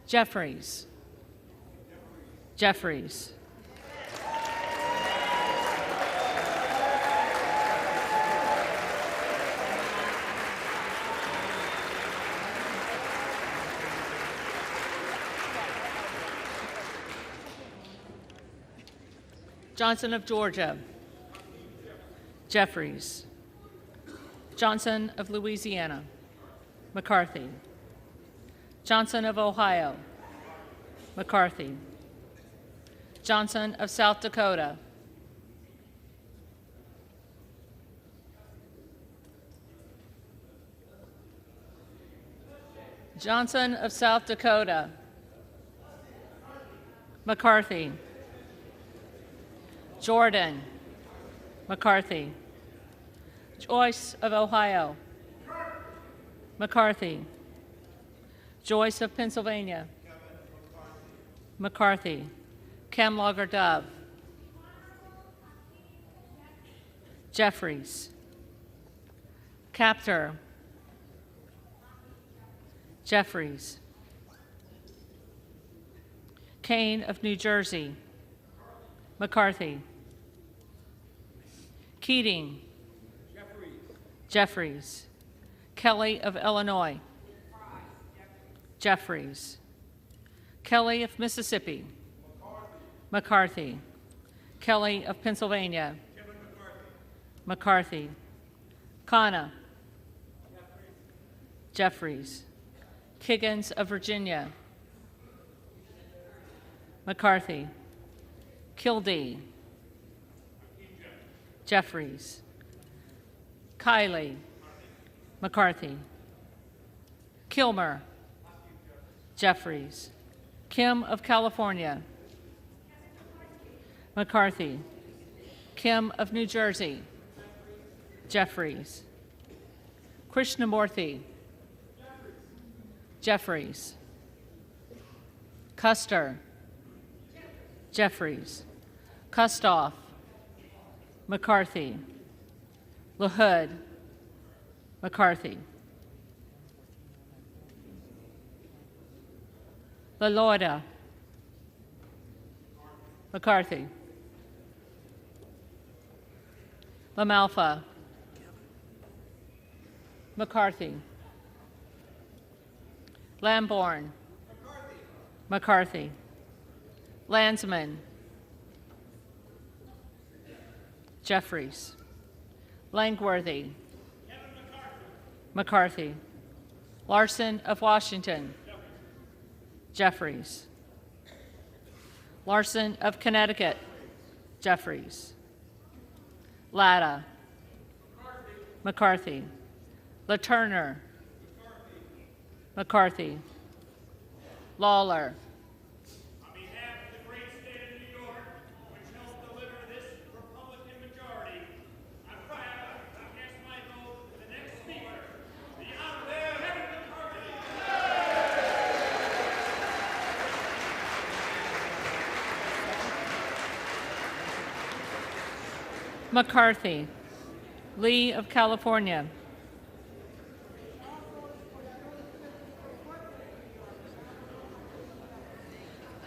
Jeffries. Jeffries. Johnson of Georgia. Jeffries. Johnson of Louisiana. McCarthy. Johnson of Ohio. McCarthy. Johnson of South Dakota. Johnson of South Dakota. McCarthy. Jordan. McCarthy. Joyce of Ohio. McCarthy. Joyce of Pennsylvania. McCarthy. Camlogger Dove. Jeffries. Captor. Jeffries. Kane of New Jersey. McCarthy. Keating. Jeffries. Kelly of Illinois. Jeffries. Kelly of Mississippi. McCarthy. Kelly of Pennsylvania. McCarthy. Khanna. Jeffries. Kiggins of Virginia. McCarthy. Kildee. Jeffries. Kiley. McCarthy. Kilmer. Jeffries. Kim of California. McCarthy. Kim of New Jersey. Jeffries. Krishnamurthy. Jeffries. Custer. Jeffries. Kustoff. McCarthy. LaHood. McCarthy. LaLorda. McCarthy. LaMalfa. McCarthy. Lamborn. McCarthy. Landsman. Jeffries. Langworthy. McCarthy. Larson of Washington. Jeffries. Larson of Connecticut. Jeffries. Latta. McCarthy. LaTurner. McCarthy. Lawler. On behalf of the great state of New York, which helped deliver this Republican majority, I'm proud to cast my vote for the next speaker, the Honorable Kevin McCarthy. McCarthy. Lee of California.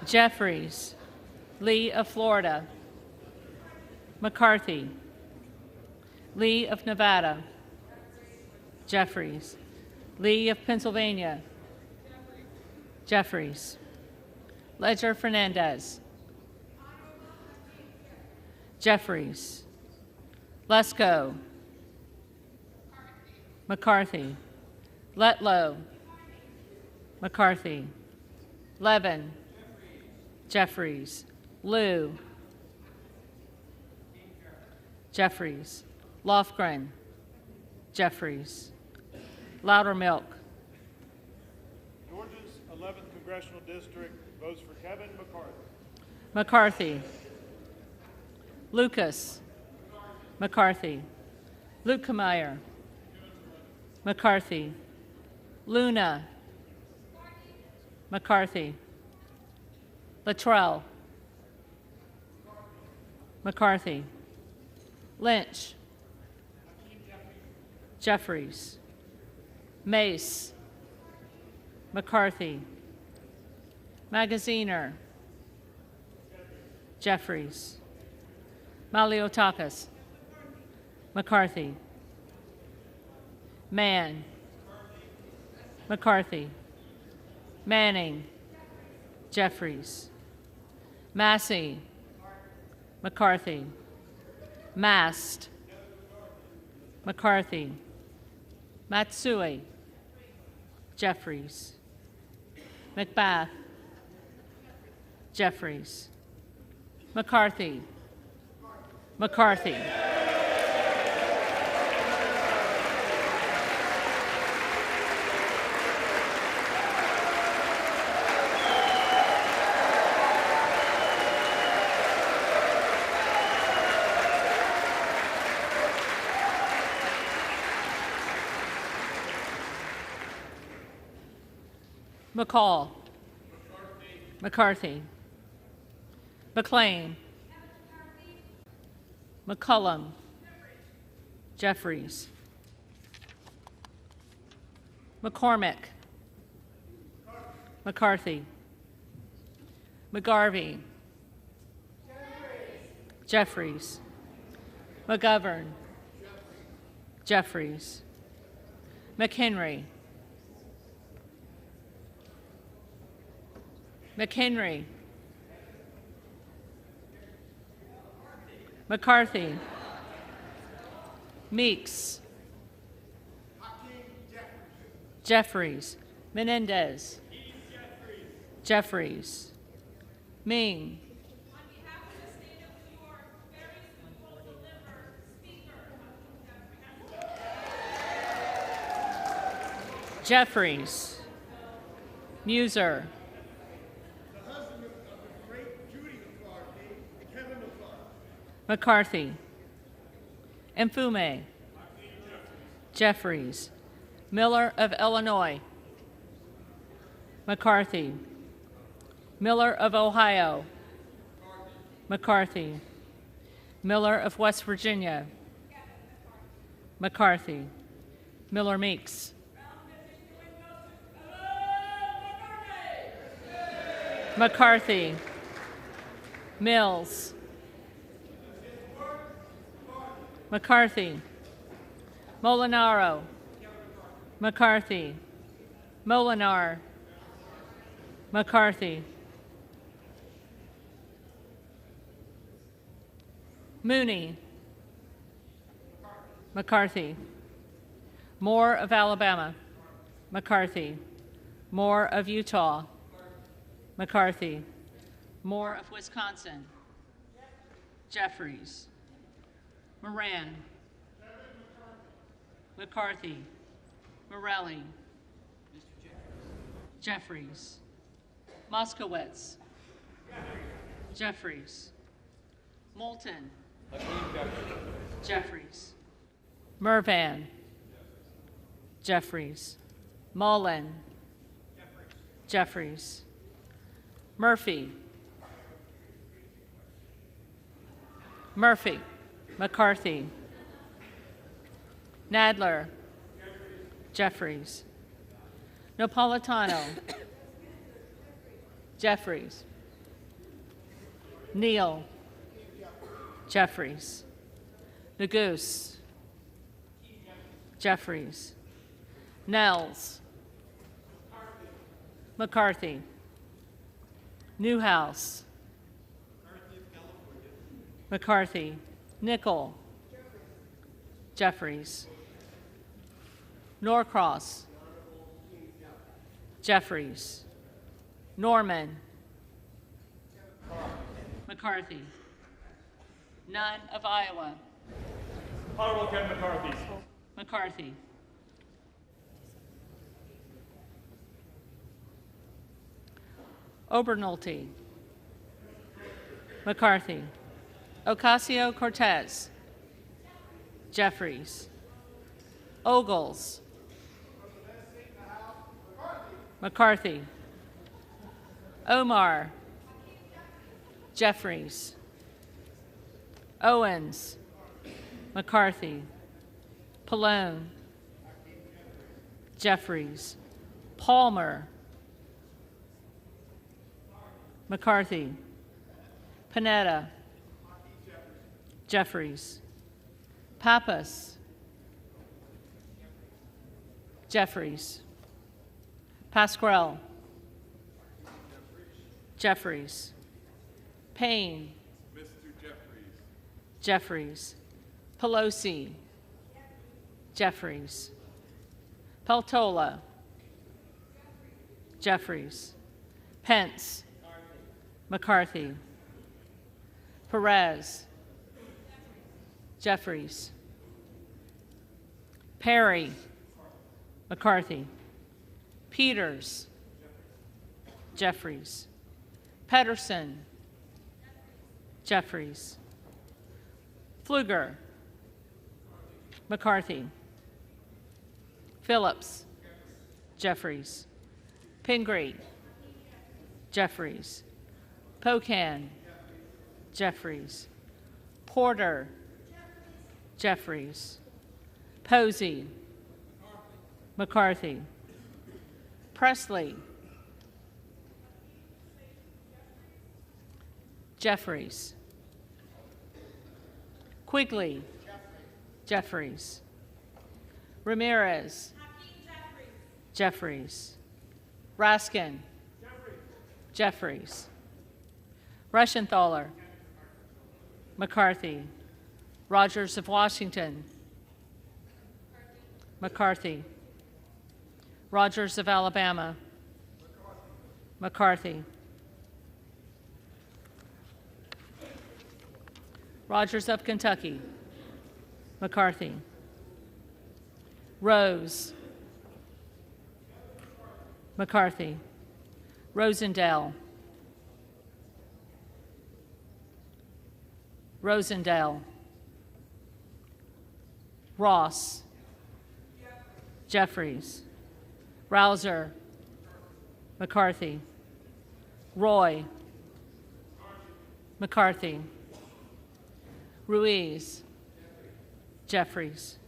Jeffries. Lee of Florida. McCarthy. Lee of Nevada. Jeffries. Lee of Pennsylvania. Jeffries. Ledger Fernandez. Jeffries. Lesko. McCarthy. Letlow. McCarthy. Levin. Jeffries. Liu. Jeffries. Lofgren. Jeffries. Loudermilk. Georgia's 11th Congressional District votes for Kevin McCarthy. McCarthy. Lucas. McCarthy. Lukemeyer. McCarthy. Luna. McCarthy. Luttrell. McCarthy. Lynch. Jeffries. Mace. McCarthy. Magaziner. Jeffries. Maliotakis. McCarthy. Mann. McCarthy. Manning. Jeffries. Massey. McCarthy. Mast. McCarthy. Matsui. Jeffries. McBath. Jeffries. McCarthy. McCarthy. McCall. McCarthy. McLean. McCullum. Jeffries. McCormick. McCarthy. McGarvey. Jeffries. McGovern. Jeffries. McHenry. McHenry. McCarthy. Meeks. Jeffries. Menendez. Jeffries. Ming. Jeffries. Muser. McCarthy. Mfume. Jeffries. Miller of Illinois. McCarthy. Miller of Ohio. McCarthy. Miller of West Virginia. McCarthy. Miller Meeks. McCarthy. Mills. McCarthy. Molinaro. McCarthy. Molinar. McCarthy. Mooney. McCarthy. Moore of Alabama. McCarthy. Moore of Utah. McCarthy. Moore of Wisconsin. Jeffries. Moran. McCarthy. Morelli. Jeffries. Moskowitz. Jeffries. Moulton. Jeffries. Mervan. Jeffries. Mullen. Jeffries. Murphy. Murphy. McCarthy. Nadler. Jeffries. Napolitano. Jeffries. Neal. Jeffries. Neguse. Jeffries. Nels. McCarthy. Newhouse. McCarthy. Nickel. Jeffries. Norcross. Jeffries. Norman. McCarthy. None of Iowa. Honorable Kevin McCarthy. McCarthy. Obernolte. McCarthy. Ocasio-Cortez. Jeffries. Ogles. McCarthy. Omar. Jeffries. Owens. McCarthy. Pallone. Jeffries. Palmer. McCarthy. Panetta. Jeffries. Pappas. Jeffries. Pasquarell. Jeffries. Payne. Jeffries. Pelosi. Jeffries. Peltola. Jeffries. Pence. McCarthy. Perez. Jeffries. Perry. McCarthy. Peters. Jeffries. Pedersen. Jeffries. Pfluger. McCarthy. Phillips. Jeffries. Pingree. Jeffries. Pocan. Jeffries. Porter. Jeffries. Posey. McCarthy. Presley. Jeffries. Quigley. Jeffries. Ramirez. Jeffries. Raskin. Jeffries. Reschenthaler. McCarthy. Rogers of Washington. McCarthy. Rogers of Alabama. McCarthy. Rogers of Kentucky. McCarthy. Rose. McCarthy. Rosendale. Rosendale. Ross. Jeffries. Rouser. McCarthy. Roy. McCarthy. Ruiz. Jeffries.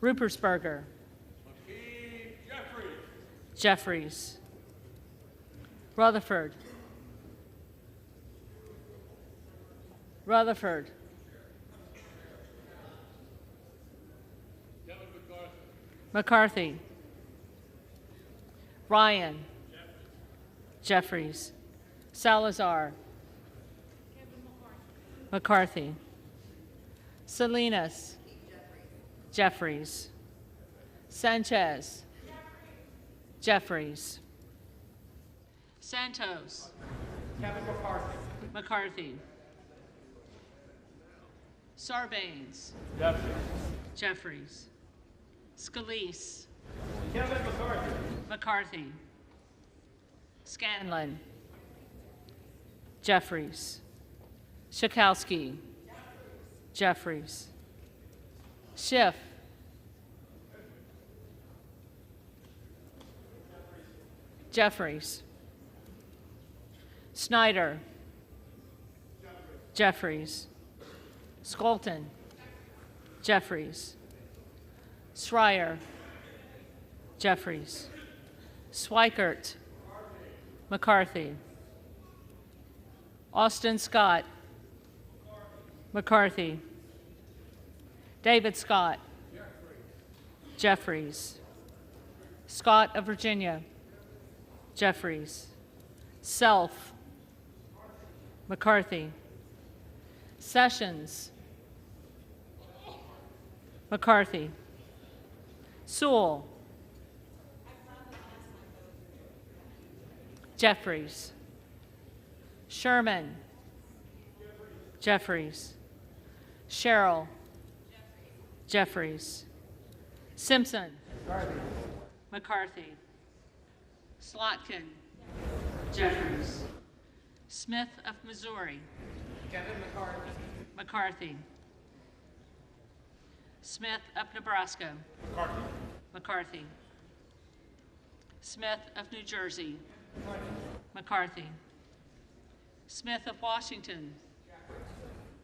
Rupersberger. Jeffries. Rutherford. Rutherford. McCarthy. Ryan. Jeffries. Salazar. McCarthy. Salinas. Jeffries. Sanchez. Jeffries. Santos. Kevin McCarthy. McCarthy. Sarbanes. Jeffries. Scalise. Kevin McCarthy. McCarthy. Scanlon. Jeffries. Schakowsky. Jeffries. Schiff. Jeffries. Snyder. Jeffries. Skolton. Jeffries. Schreier. Jeffries. Swikert. McCarthy. Austin Scott. McCarthy. David Scott. Jeffries. Scott of Virginia. Jeffries. Self. McCarthy. Sessions. McCarthy. Sewell. Jeffries. Sherman. Jeffries. Sherrill. Jeffries. Simpson. McCarthy. Slotkin. Jeffries. Smith of Missouri. Kevin McCarthy. McCarthy. Smith of Nebraska. McCarthy. Smith of New Jersey. McCarthy. Smith of Washington.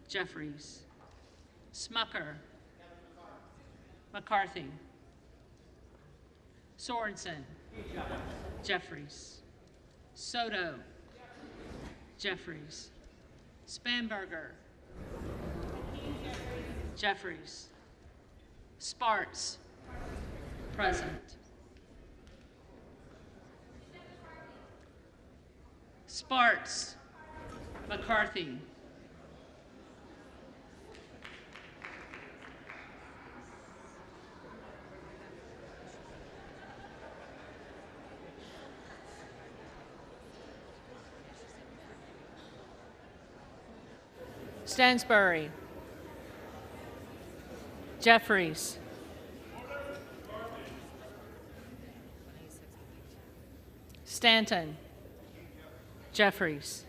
Jeffries. Smucker. McCarthy. Sorensen. Jeffries. Soto. Jeffries. Spanberger. Jeffries. Sparts. Present. Sparts. McCarthy. Stansbury. Jeffries. Stanton. Jeffries.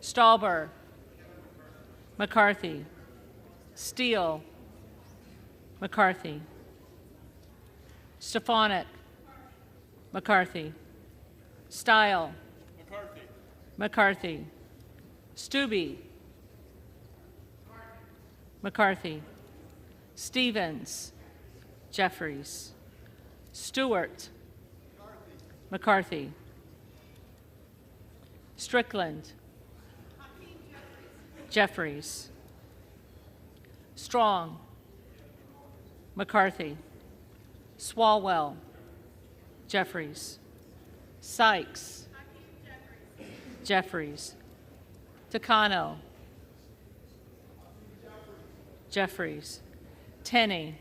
Stauber. McCarthy. Steele. McCarthy. Stefanik. McCarthy. Stile. McCarthy. Stubbe. McCarthy. Stevens. Jeffries. Stewart. McCarthy. Strickland. Jeffries. Strong. McCarthy. Swalwell. Jeffries. Sykes. Jeffries. Takano. Jeffries. Tenney.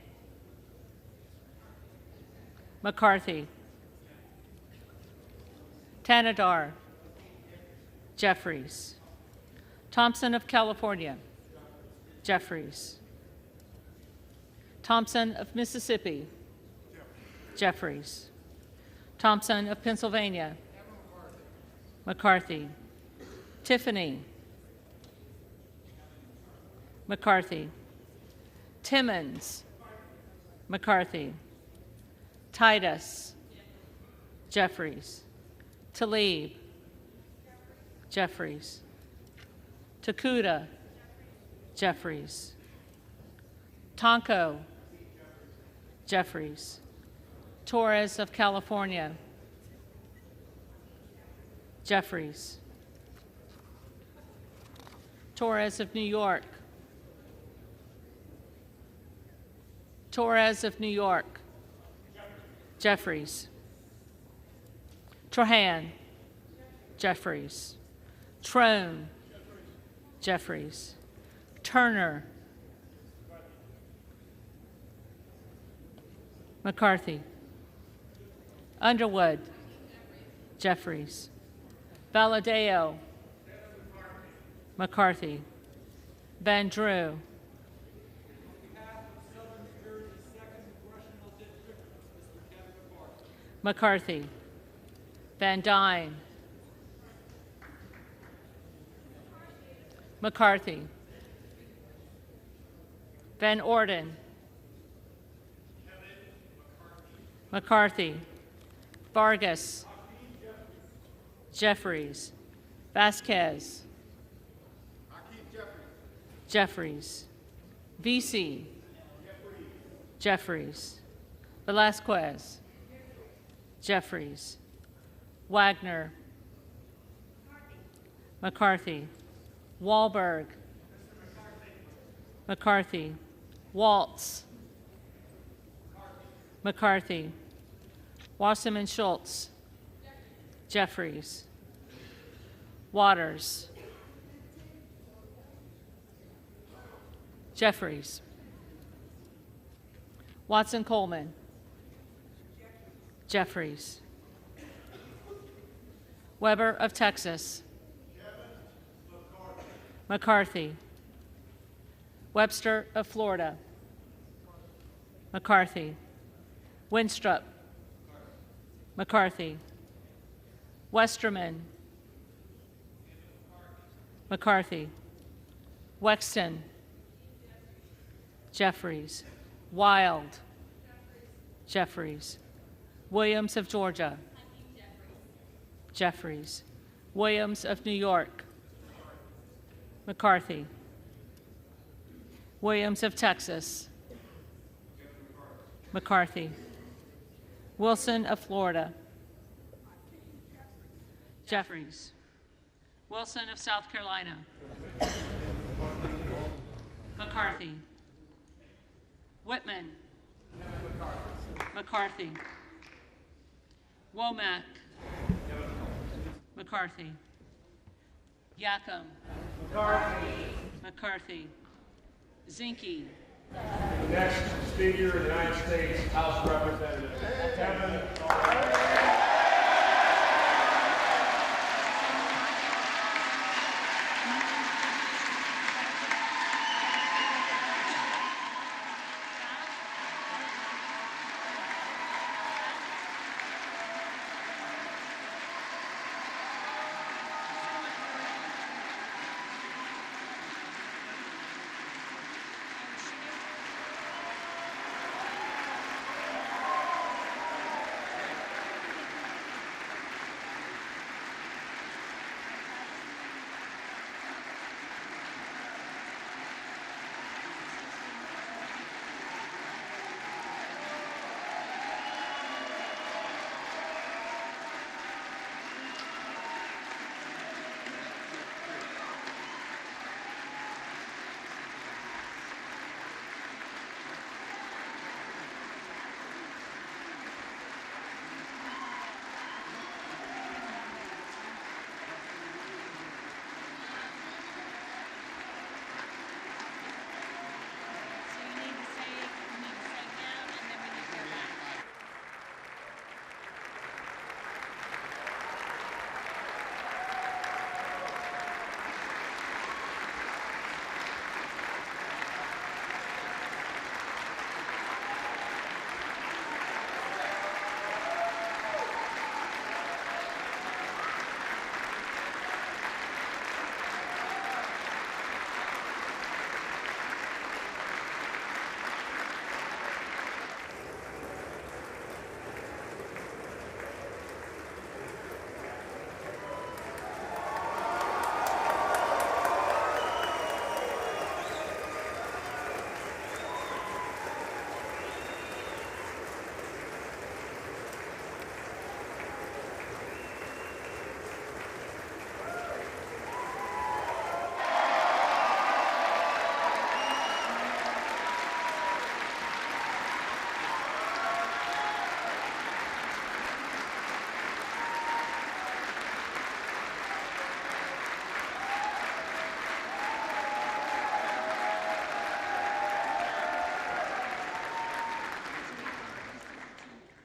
McCarthy. Tanadar. Jeffries. Thompson of California. Jeffries. Thompson of Mississippi. Jeffries. Thompson of Pennsylvania. McCarthy. Tiffany. McCarthy. Timmons. McCarthy. Titus. Jeffries. Tlaib. Jeffries. Takuda. Jeffries. Tonko. Jeffries. Torres of California. Jeffries. Torres of New York. Torres of New York. Jeffries. Trahan. Jeffries. Trone. Jeffries. Turner. McCarthy. Underwood. Jeffries. Valadeo. McCarthy. Van Drew. McCarthy. Van Dyne. McCarthy. Van Orden. McCarthy. Vargas. Jeffries. Vasquez. Jeffries. VC. Jeffries. Velasquez. Jeffries. Wagner. McCarthy. Wahlberg. McCarthy. Waltz. McCarthy. Wasserman Schultz. Jeffries. Waters. Jeffries. Watson Coleman. Jeffries. Weber of Texas. McCarthy. Webster of Florida. McCarthy. Winstrup. McCarthy. Westerman. McCarthy. Wexton. Jeffries. Wild. Jeffries. Williams of Georgia. Jeffries. Williams of New York. McCarthy. Williams of Texas. McCarthy. Wilson of Florida. Jeffries. Wilson of South Carolina. McCarthy. Whitman. McCarthy. Womack. McCarthy. Yacom. McCarthy. Zinke. The next Speaker of the United States House of Representatives, Kevin McCarthy.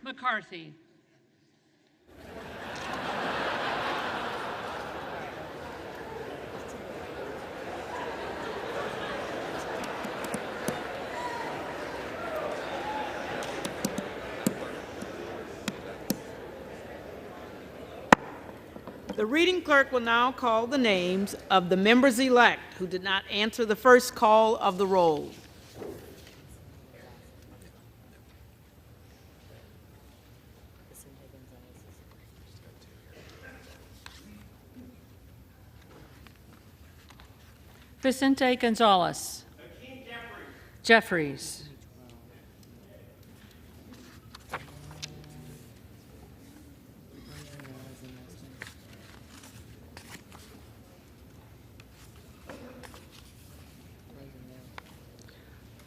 McCarthy. The reading clerk will now call the names of the members-elect who did not answer the first call of the roll. Vicente Gonzalez. Jeffries.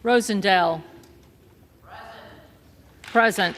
Rosendale. Present.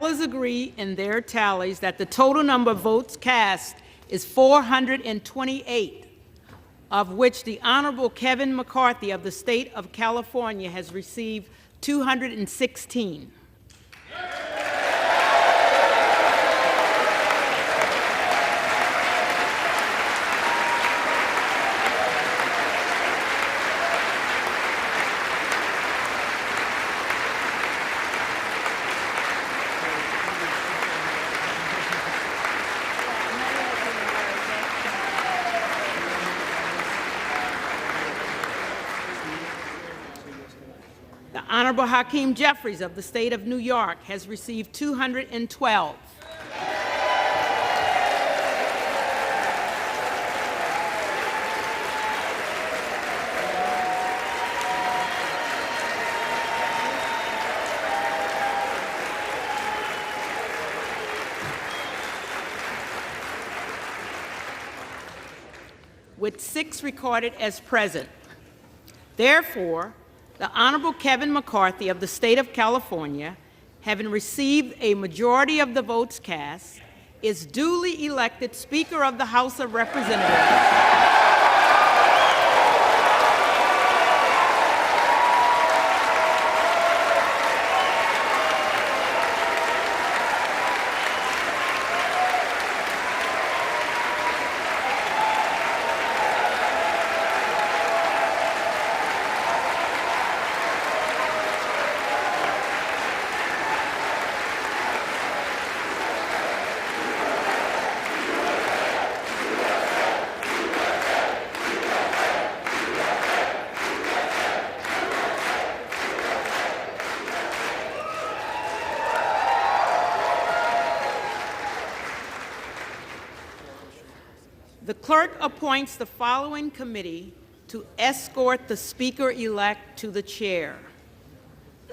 agree in their tallies that the total number of votes cast is 428, of which the Honorable Kevin McCarthy of the state of California has received 216. The Honorable Hakeem Jeffries of the state of New York has received 212. With 6 recorded as present. Therefore, the Honorable Kevin McCarthy of the state of California, having received a majority of the votes cast, is duly elected Speaker of the House of Representatives. The clerk appoints the following committee to escort the Speaker-elect to the chair.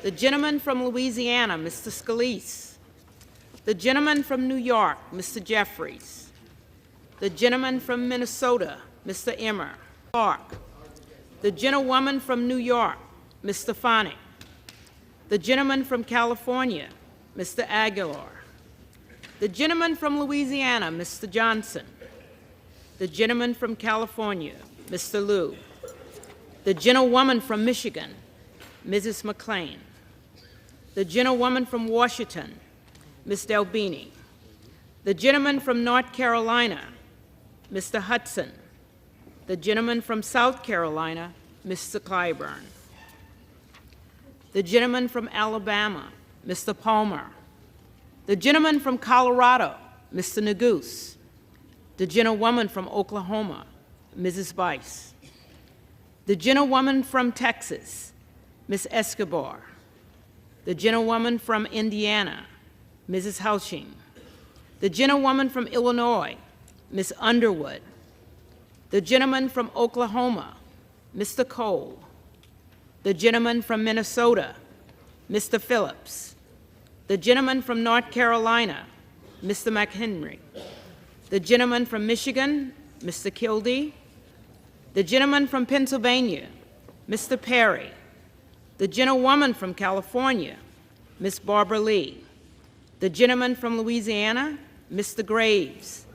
The gentleman from Louisiana, Mr. Scalise. The gentleman from New York, Mr. Jeffries. The gentleman from Minnesota, Mr. Emmer. Clark. The gentlewoman from New York, Ms. Stefanik. The gentleman from California, Mr. Aguilar. The gentleman from Louisiana, Mr. Johnson. The gentleman from California, Mr. Liu. The gentlewoman from Michigan, Mrs. McClain. The gentlewoman from Washington, Ms. Delbini. The gentleman from North Carolina, Mr. Hudson. The gentleman from South Carolina, Mr. Clyburn. The gentleman from Alabama, Mr. Palmer. The gentleman from Colorado, Mr. Neguse. The gentlewoman from Oklahoma, Mrs. Bice. The gentlewoman from Texas, Ms. Escobar. The gentlewoman from Indiana, Mrs. Houching. The gentlewoman from Illinois, Ms. Underwood. The gentleman from Oklahoma, Mr. Cole. The gentleman from Minnesota, Mr. Phillips. The gentleman from North Carolina, Mr. McHenry. The gentleman from Michigan, Mr. Kildee. The gentleman from Pennsylvania, Mr. Perry. The gentlewoman from California, Ms. Barbara Lee. The gentleman from Louisiana, Mr. Graves.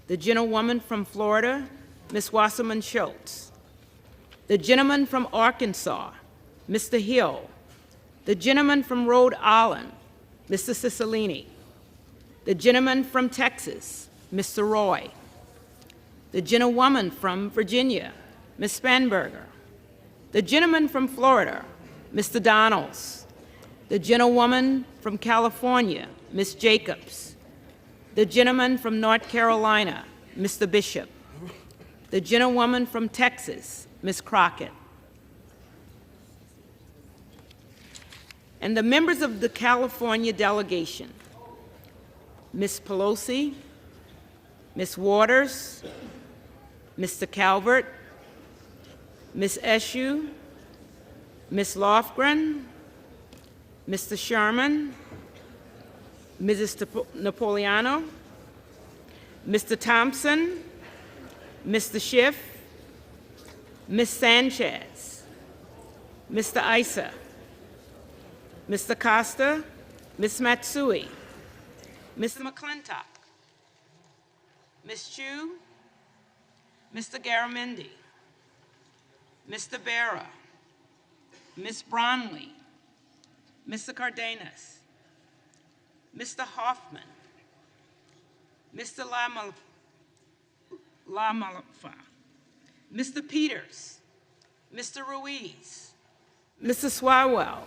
The gentlewoman from Florida, Ms. Wasserman Schultz. The gentleman from Arkansas, Mr. Hill. The gentleman from Rhode Island, Mr. Cicilline. The gentleman from Texas, Mr. Roy. The gentlewoman from Virginia, Ms. Spanberger. The gentleman from Florida, Mr. Donalds. The gentlewoman from California, Ms. Jacobs. The gentleman from North Carolina, Mr. Bishop. The gentlewoman from Texas, Ms. Crockett. And the members of the California delegation, Ms. Pelosi, Ms. Waters, Mr. Calvert, Ms. Eshoo, Ms. Lofgren, Mr. Sherman, Mrs. Napolitano, Mr. Thompson, Mr. Schiff, Ms. Sanchez, Mr. Issa, Mr. Costa, Ms. Matsui, Mr. McClintock, Ms. Chu, Mr. Garamendi, Mr. Barra, Ms. Bronley, Mr. Cardenas, Mr. Hoffman, Mr. Lamalfa, Mr. Peters, Mr. Ruiz, Mr. Swalwell,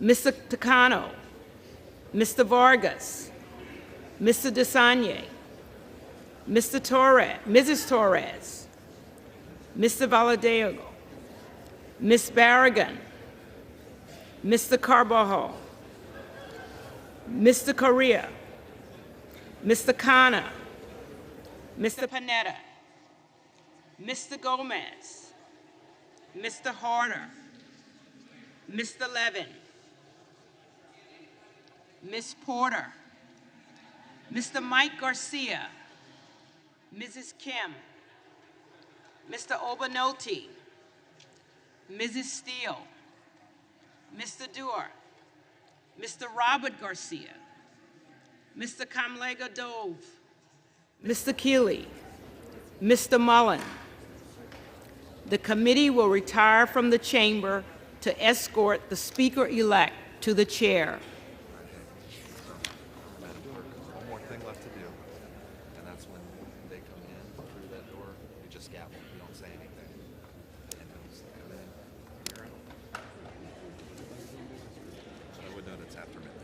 Mr. Takano, Mr. Vargas, Mr. Desanye, Mr. Torres, Mrs. Torres, Mr. Valadego, Ms. Barragan, Mr. Carbajal, Mr. Correa, Mr. Khanna, Mr. Panetta, Mr. Gomez, Mr. Harder, Mr. Levin, Ms. Porter, Mr. Mike Garcia, Mrs. Kim, Mr. Obanoti, Mrs. Steele, Mr. Dewar, Mr. Robert Garcia, Mr. Kamlega Dove, Mr. Keeley, Mr. Mullen. The committee will retire from the chamber to escort the speaker-elect to the chair. Madam Clerk, one more thing left to do, and that's when they come in through that door, we just gavel, we don't say anything. And those that come in, you're out. So I would note it's after midnight.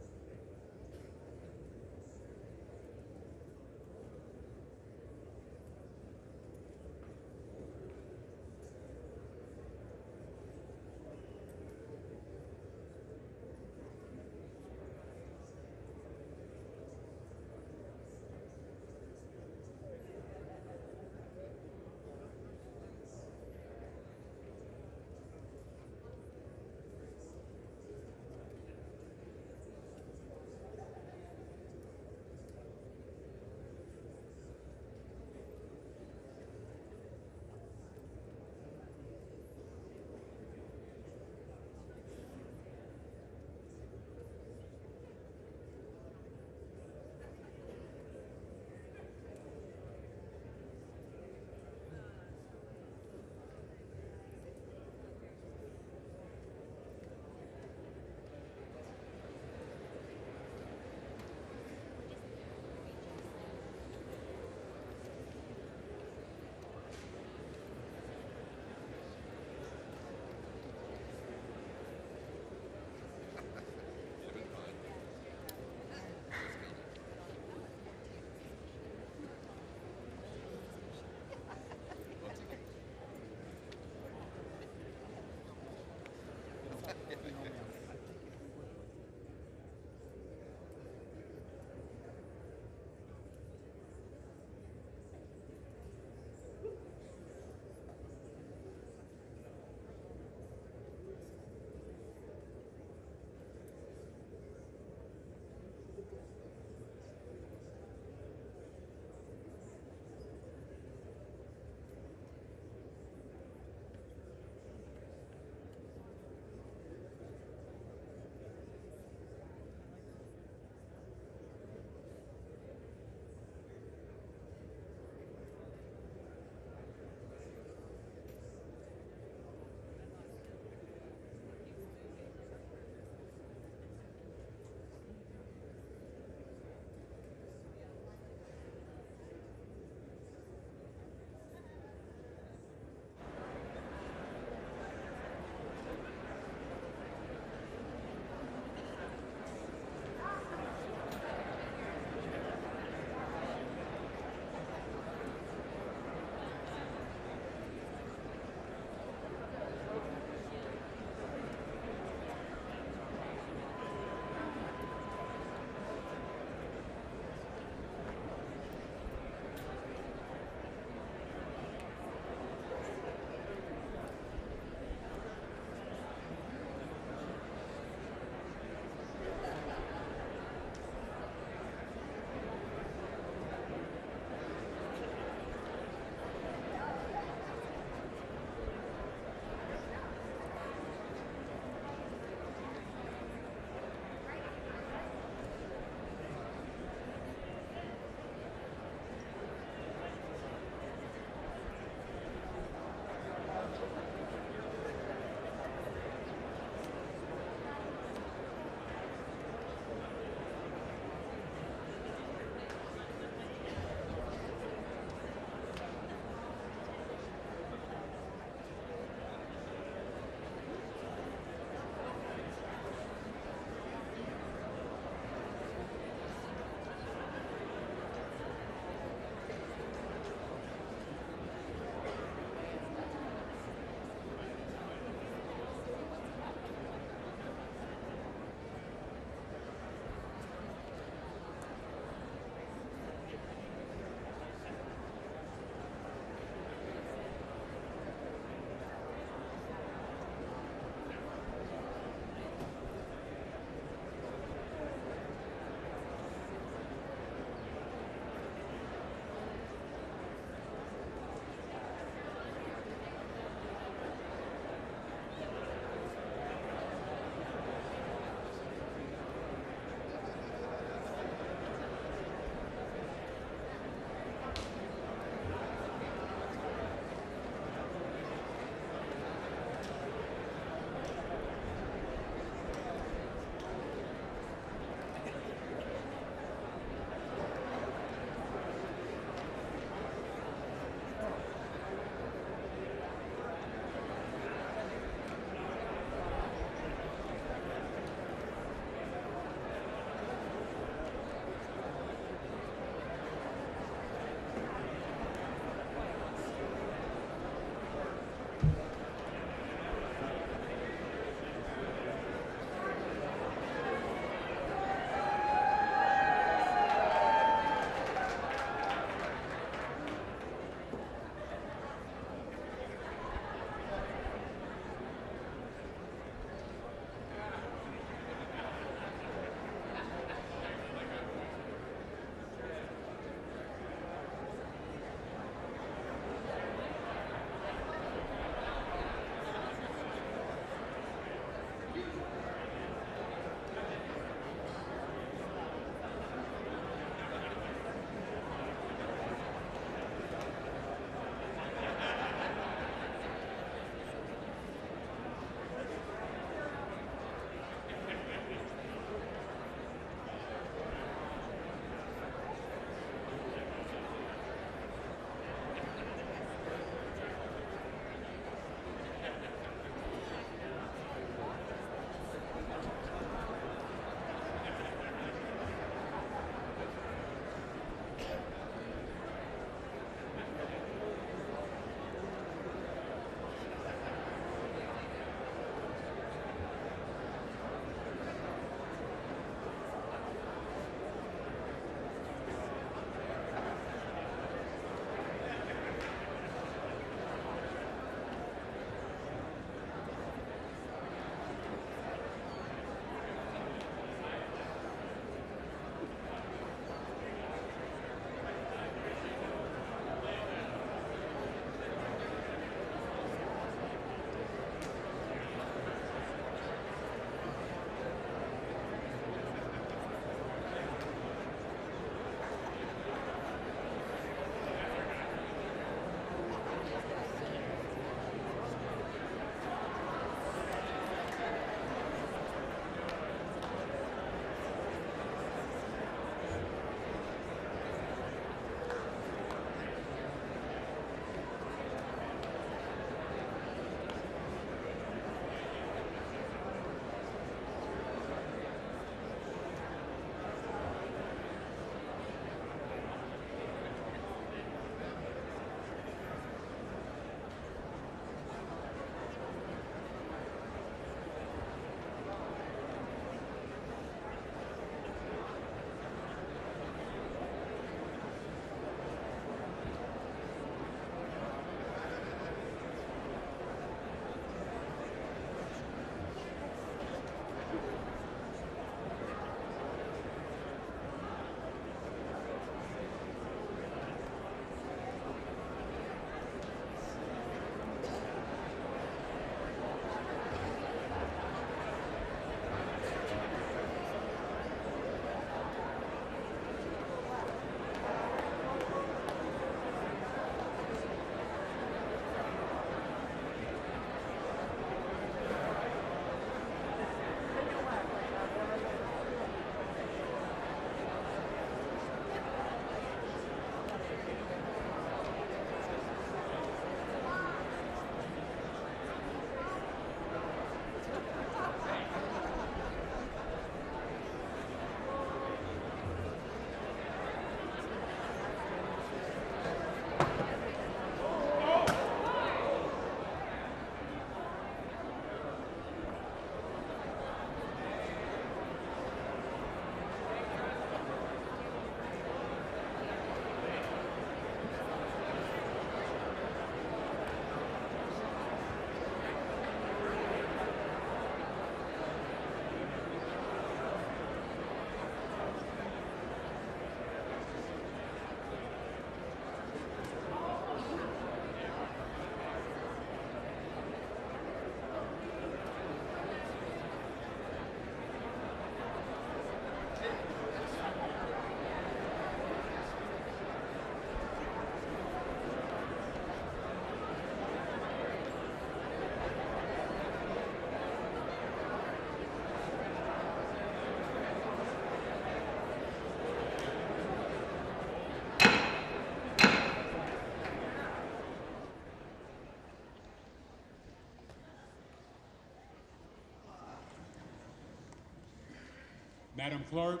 Madam Clerk,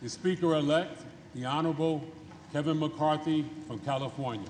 the Speaker-elect, the Honorable Kevin McCarthy from California.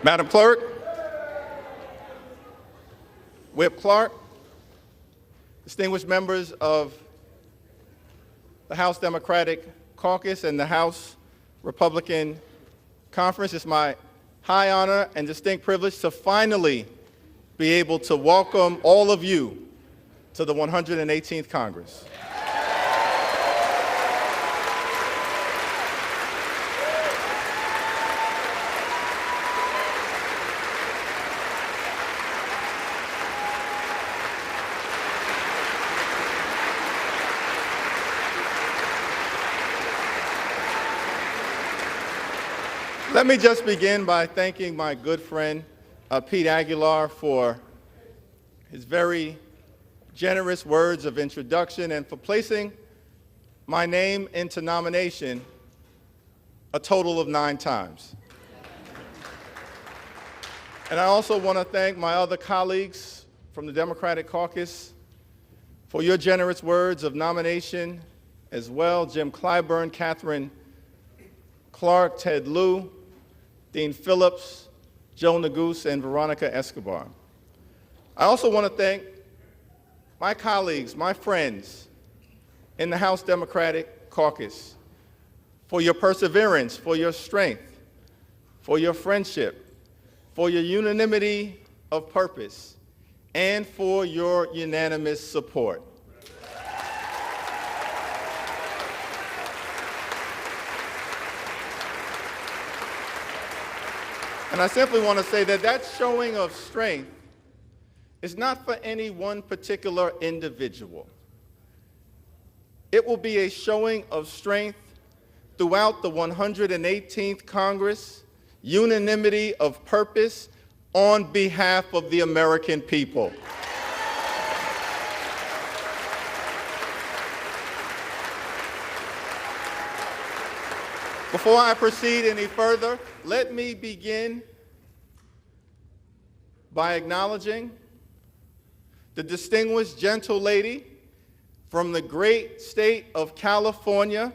Madam Clerk, Whip Clark, distinguished members of the House Democratic Caucus and the House Republican Conference, it's my high honor and distinct privilege to finally be able to welcome all of you to the 118th Congress. Let me just begin by thanking my good friend, Pete Aguilar, for his very generous words of introduction and for placing my name into nomination a total of 9 times. And I also want to thank my other colleagues from the Democratic Caucus for your generous words of nomination as well. Jim Clyburn, Catherine Clark, Ted Lieu, Dean Phillips, Joe Neguse, and Veronica Escobar. I also want to thank my colleagues, my friends in the House Democratic Caucus for your perseverance, for your strength, for your friendship, for your unanimity of purpose, and for your unanimous support. And I simply want to say that that showing of strength is not for any one particular individual. It will be a showing of strength throughout the 118th Congress, unanimity of purpose on behalf of the American people. Before I proceed any further, let me begin by acknowledging the distinguished gentle lady from the great state of California,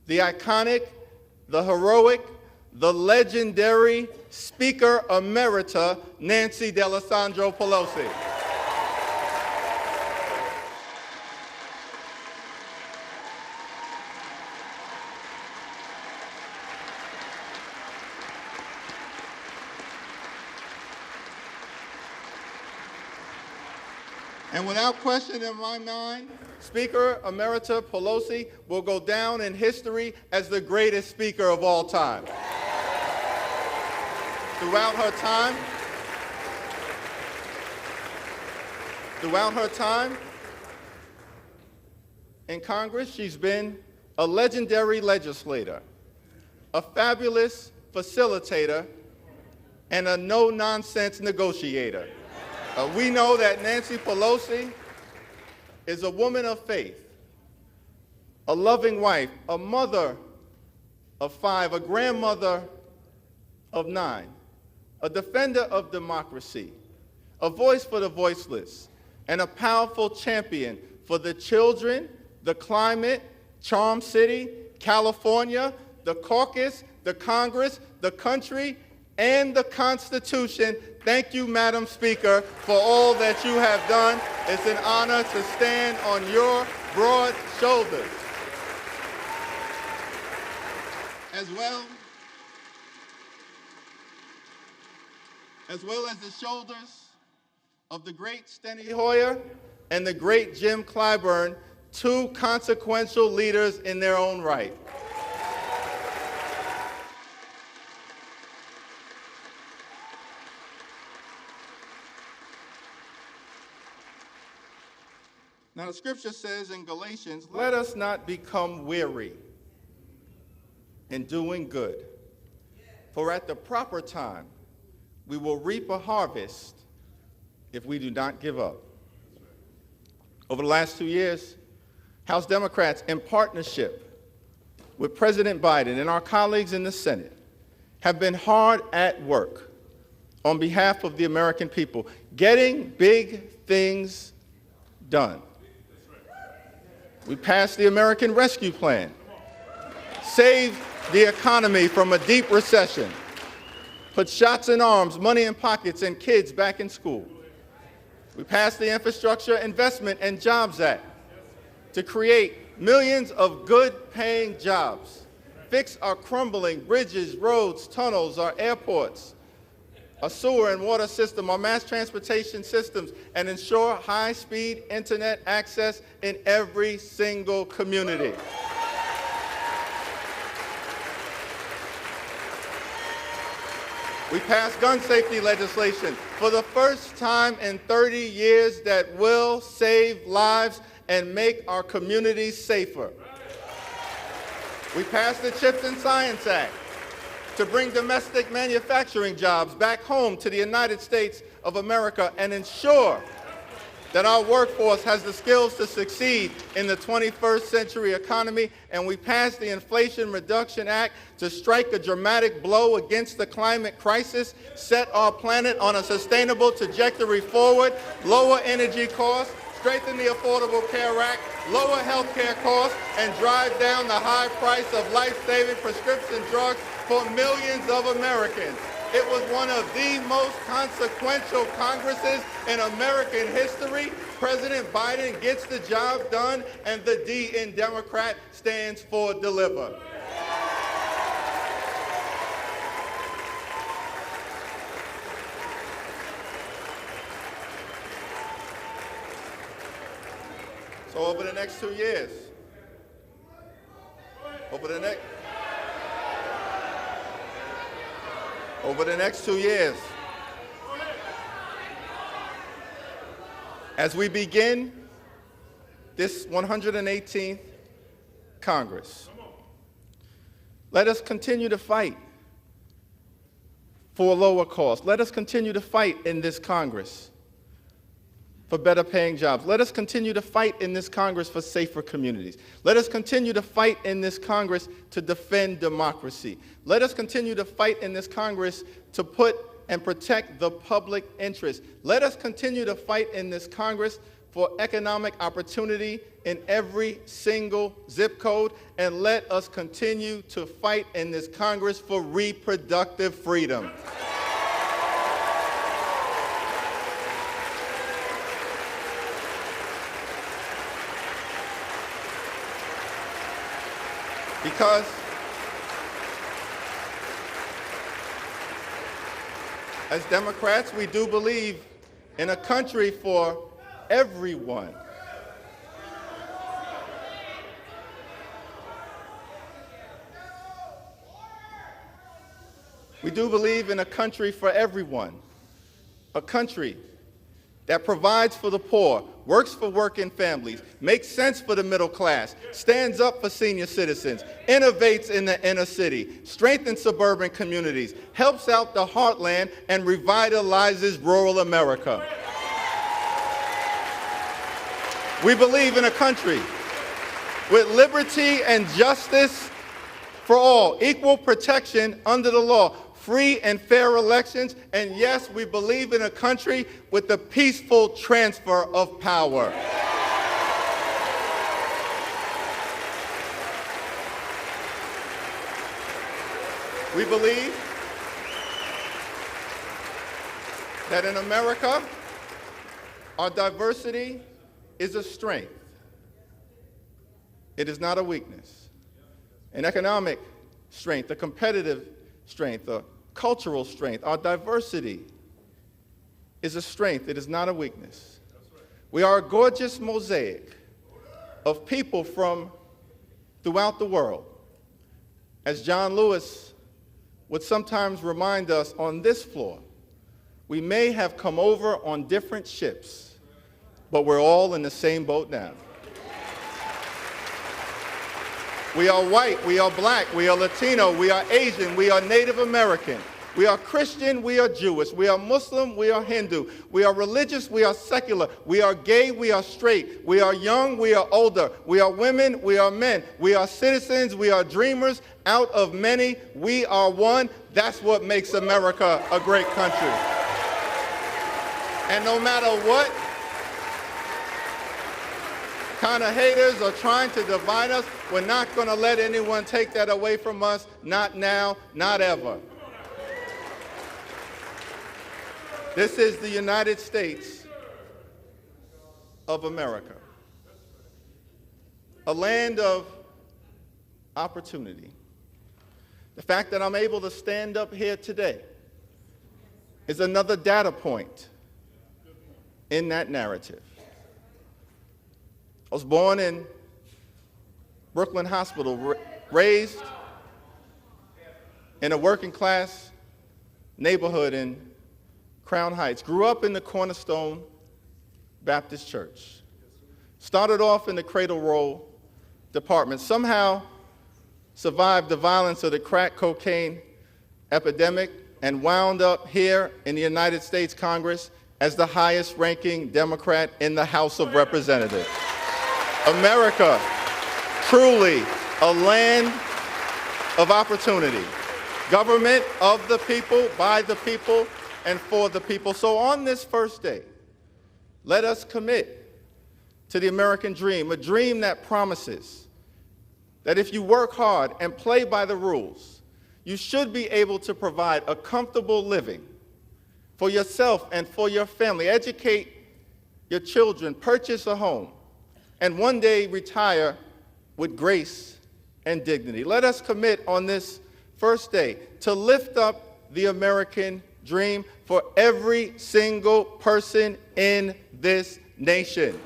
the iconic, the heroic, the legendary Speaker Emerita, Nancy D'Alessandro Pelosi. And without question in my mind, Speaker Emerita Pelosi will go down in history as the greatest speaker of all time. Throughout her time in Congress, she's been a legendary legislator, a fabulous facilitator, and a no-nonsense negotiator. We know that Nancy Pelosi is a woman of faith, a loving wife, a mother of 5, a grandmother of 9, a defender of democracy, a voice for the voiceless, and a powerful champion for the children, the climate, Charm City, California, the caucus, the Congress, the country, and the Constitution. Thank you, Madam Speaker, for all that you have done. It's an honor to stand on your broad shoulders. As well as the shoulders of the great Steny Hoyer and the great Jim Clyburn, 2 consequential leaders in their own right. Now, the scripture says in Galatians, let us not become weary in doing good, for at the proper time we will reap a harvest if we do not give up. Over the last 2 years, House Democrats, in partnership with President Biden and our colleagues in the Senate, have been hard at work on behalf of the American people, getting big things done. We passed the American Rescue Plan, saved the economy from a deep recession, put shots in arms, money in pockets, and kids back in school. We passed the Infrastructure Investment and Jobs Act to create millions of good-paying jobs, fix our crumbling bridges, roads, tunnels, our airports, a sewer and water system, our mass transportation systems, and ensure high-speed internet access in every single community. We passed gun safety legislation for the first time in 30 years that will save lives and make our communities safer. We passed the Chips and Science Act to bring domestic manufacturing jobs back home to the United States of America and ensure that our workforce has the skills to succeed in the 21st century economy. And we passed the Inflation Reduction Act to strike a dramatic blow against the climate crisis, set our planet on a sustainable trajectory forward, lower energy costs, strengthen the Affordable Care Act, lower health care costs, and drive down the high price of life-saving prescription drugs for millions of Americans. It was one of the most consequential Congresses in American history. President Biden gets the job done, and the D in Democrat stands for deliver. So over the next 2 years, over the next 2 years, as we begin this 118th Congress, let us continue to fight for lower costs. Let us continue to fight in this Congress for better paying jobs. Let us continue to fight in this Congress for safer communities. Let us continue to fight in this Congress to defend democracy. Let us continue to fight in this Congress to put and protect the public interest. Let us continue to fight in this Congress for economic opportunity in every single zip code. And let us continue to fight in this Congress for reproductive freedom. Because as Democrats, we do believe in a country for everyone. We do believe in a country for everyone, a country that provides for the poor, works for working families, makes sense for the middle class, stands up for senior citizens, innovates in the inner city, strengthens suburban communities, helps out the heartland, and revitalizes rural America. We believe in a country with liberty and justice for all, equal protection under the law, free and fair elections, and yes, we believe in a country with the peaceful transfer of power. We believe that in America, our diversity is a strength. It is not a weakness. An economic strength, a competitive strength, a cultural strength. Our diversity is a strength. It is not a weakness. We are a gorgeous mosaic of people from throughout the world. As John Lewis would sometimes remind us on this floor, we may have come over on different ships, but we're all in the same boat now. We are white, we are black, we are Latino, we are Asian, we are Native American, we are Christian, we are Jewish, we are Muslim, we are Hindu, we are religious, we are secular, we are gay, we are straight, we are young, we are older, we are women, we are men, we are citizens, we are dreamers. Out of many, we are one. That's what makes America a great country. And no matter what kind of haters are trying to divide us, we're not going to let anyone take that away from us. Not now, not ever. This is the United States of America, a land of opportunity. The fact that I'm able to stand up here today is another data point in that narrative. I was born in Brooklyn Hospital, raised in a working class neighborhood in Crown Heights, grew up in the Cornerstone Baptist Church, started off in the cradle roll department, somehow survived the violence of the crack cocaine epidemic, and wound up here in the United States Congress as the highest ranking Democrat in the House of Representatives. America, truly a land of opportunity. Government of the people, by the people, and for the people. So on this first day, let us commit to the American dream, a dream that promises that if you work hard and play by the rules, you should be able to provide a comfortable living for yourself and for your family, educate your children, purchase a home, and one day retire with grace and dignity. Let us commit on this first day to lift up the American dream for every single person in this nation.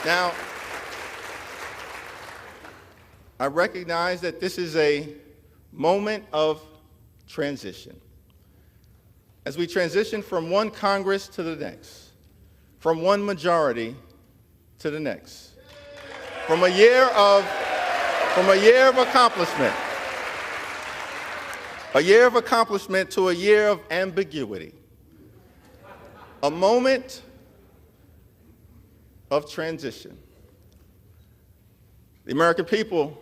Now, I recognize that this is a moment of transition. As we transition from one Congress to the next, from one majority to the next, from a year of accomplishment to a year of ambiguity, a moment of transition. The American people,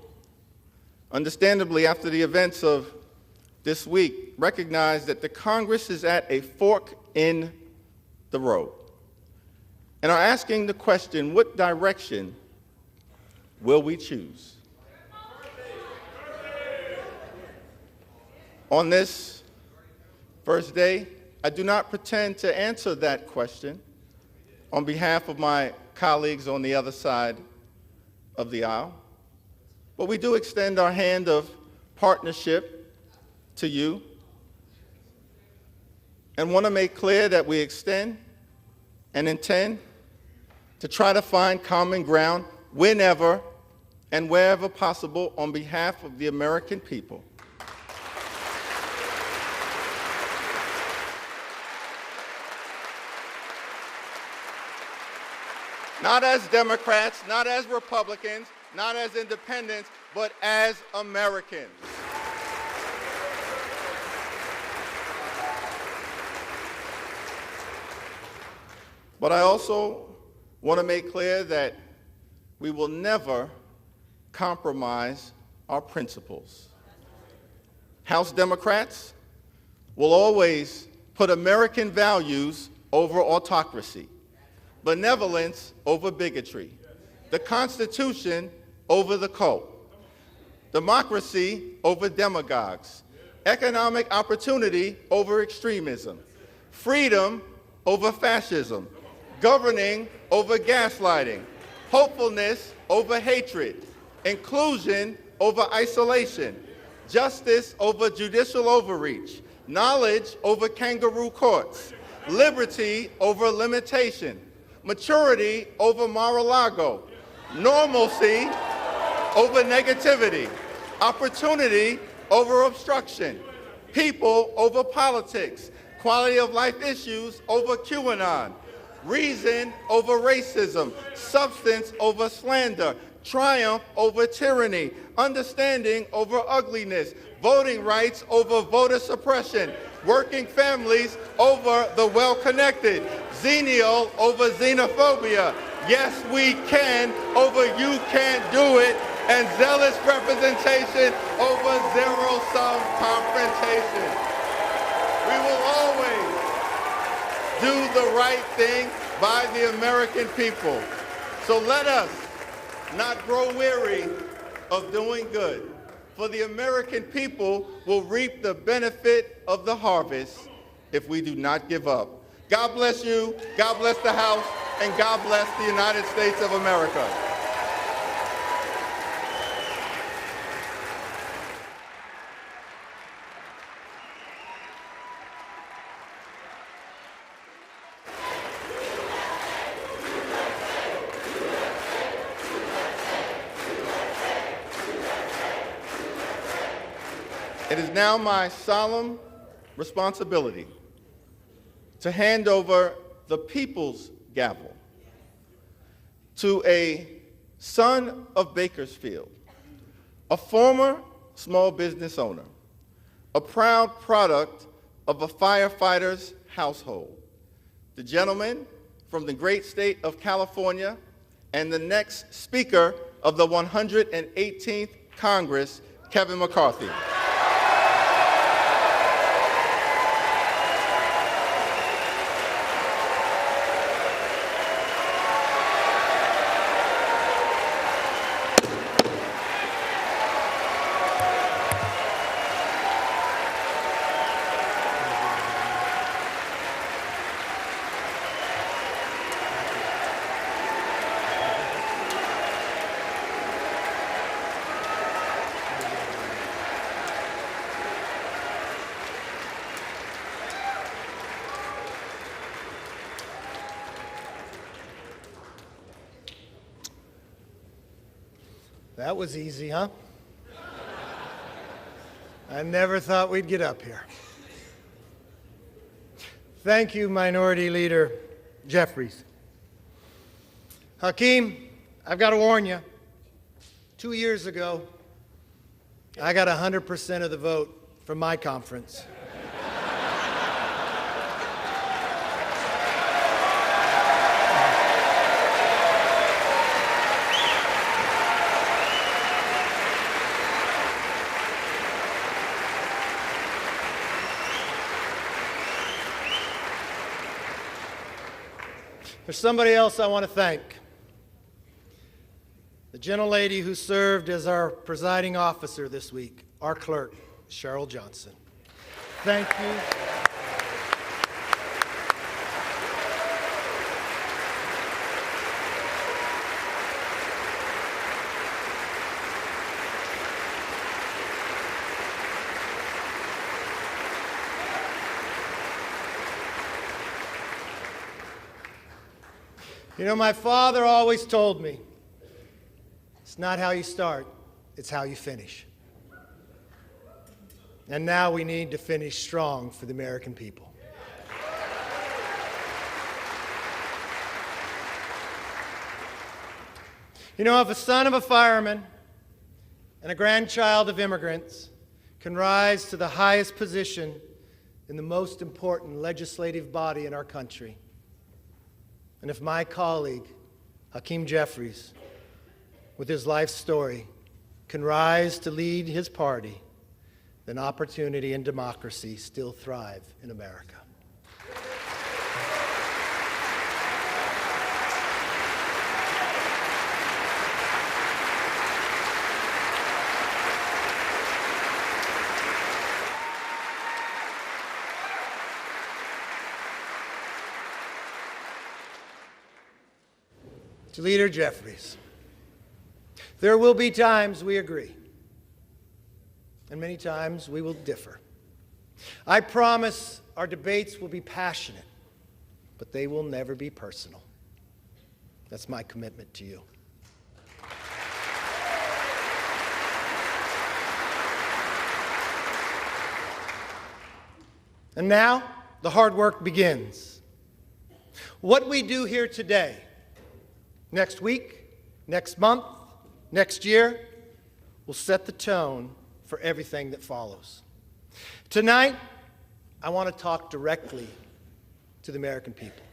understandably, after the events of this week, recognize that the Congress is at a fork in the road and are asking the question, what direction will we choose? On this first day, I do not pretend to answer that question on behalf of my colleagues on the other side of the aisle, but we do extend our hand of partnership to you and want to make clear that we extend and intend to try to find common ground whenever and wherever possible on behalf of the American people. Not as Democrats, not as Republicans, not as independents, but as Americans. But I also want to make clear that we will never compromise our principles. House Democrats will always put American values over autocracy, benevolence over bigotry, the Constitution over the cult, democracy over demagogues, economic opportunity over extremism, freedom over fascism, governing over gaslighting, hopefulness over hatred, inclusion over isolation, justice over judicial overreach, knowledge over kangaroo courts, liberty over limitation, maturity over Mar-a-Lago, normalcy over negativity, opportunity over obstruction, people over politics, quality of life issues over QAnon, reason over racism, substance over slander, triumph over tyranny, understanding over ugliness, voting rights over voter suppression, working families over the well-connected, xenial over xenophobia, yes we can over you can't do it, and zealous representation over zero-sum confrontation. We will always do the right thing by the American people. So let us not grow weary of doing good, for the American people will reap the benefit of the harvest if we do not give up. God bless you, God bless the House, and God bless the United States of America. It is now my solemn responsibility to hand over the people's gavel to a son of Bakersfield, a former small business owner, a proud product of a firefighter's household, the gentleman from the great state of California and the next Speaker of the 118th Congress, Kevin McCarthy. That was easy, huh? I never thought we'd get up here. Thank you, Minority Leader Jeffries. Hakeem, I've got to warn you. 2 years ago, I got 100% of the vote from my conference. There's somebody else I want to thank. The gentlelady who served as our presiding officer this week, our clerk, Cheryl Johnson. Thank you. You know, my father always told me, it's not how you start, it's how you finish. And now we need to finish strong for the American people. You know, if a son of a fireman and a grandchild of immigrants can rise to the highest position in the most important legislative body in our country, And if my colleague, Hakeem Jeffries, with his life story, can rise to lead his party, then opportunity and democracy still thrive in America. To Leader Jeffries, there will be times we agree, and many times we will differ. I promise our debates will be passionate, but they will never be personal. That's my commitment to you. And now, the hard work begins. What we do here today, next week, next month, next year, will set the tone for everything that follows. Tonight, I want to talk directly to the American people.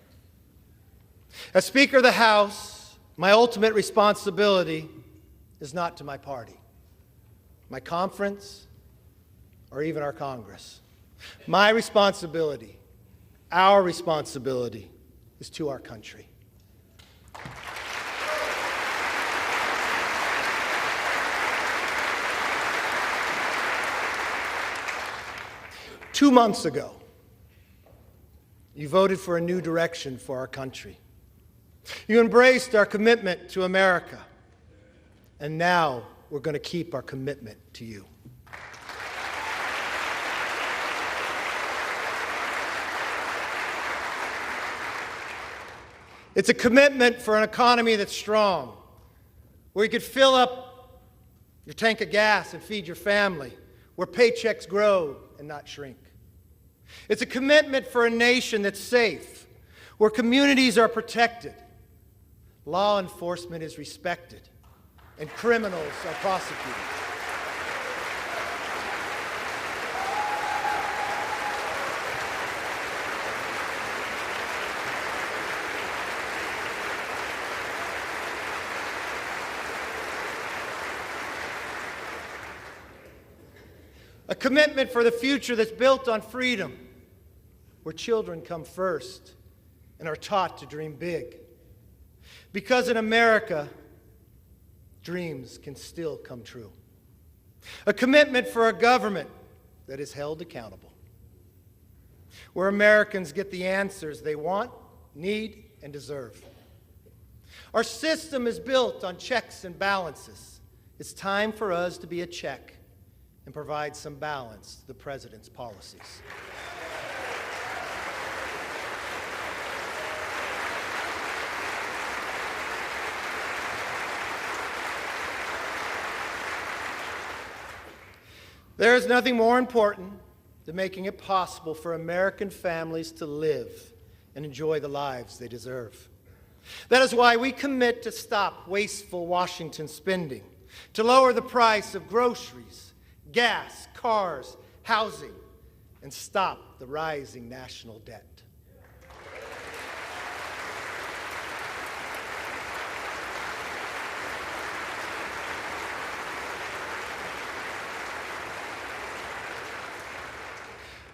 As Speaker of the House, my ultimate responsibility is not to my party, my conference, or even our Congress. My responsibility, our responsibility, is to our country. Two months ago, you voted for a new direction for our country. You embraced our commitment to America, and now we're going to keep our commitment to you. It's a commitment for an economy that's strong, where you could fill up your tank of gas and feed your family, where paychecks grow and not shrink. It's a commitment for a nation that's safe, where communities are protected, law enforcement is respected, and criminals are prosecuted. A commitment for the future that's built on freedom, where children come first and are taught to dream big. Because in America, dreams can still come true. A commitment for a government that is held accountable, where Americans get the answers they want, need, and deserve. Our system is built on checks and balances. It's time for us to be a check and provide some balance to the president's policies. There is nothing more important than making it possible for American families to live and enjoy the lives they deserve. That is why we commit to stop wasteful Washington spending, to lower the price of groceries, gas, cars, housing, and stop the rising national debt.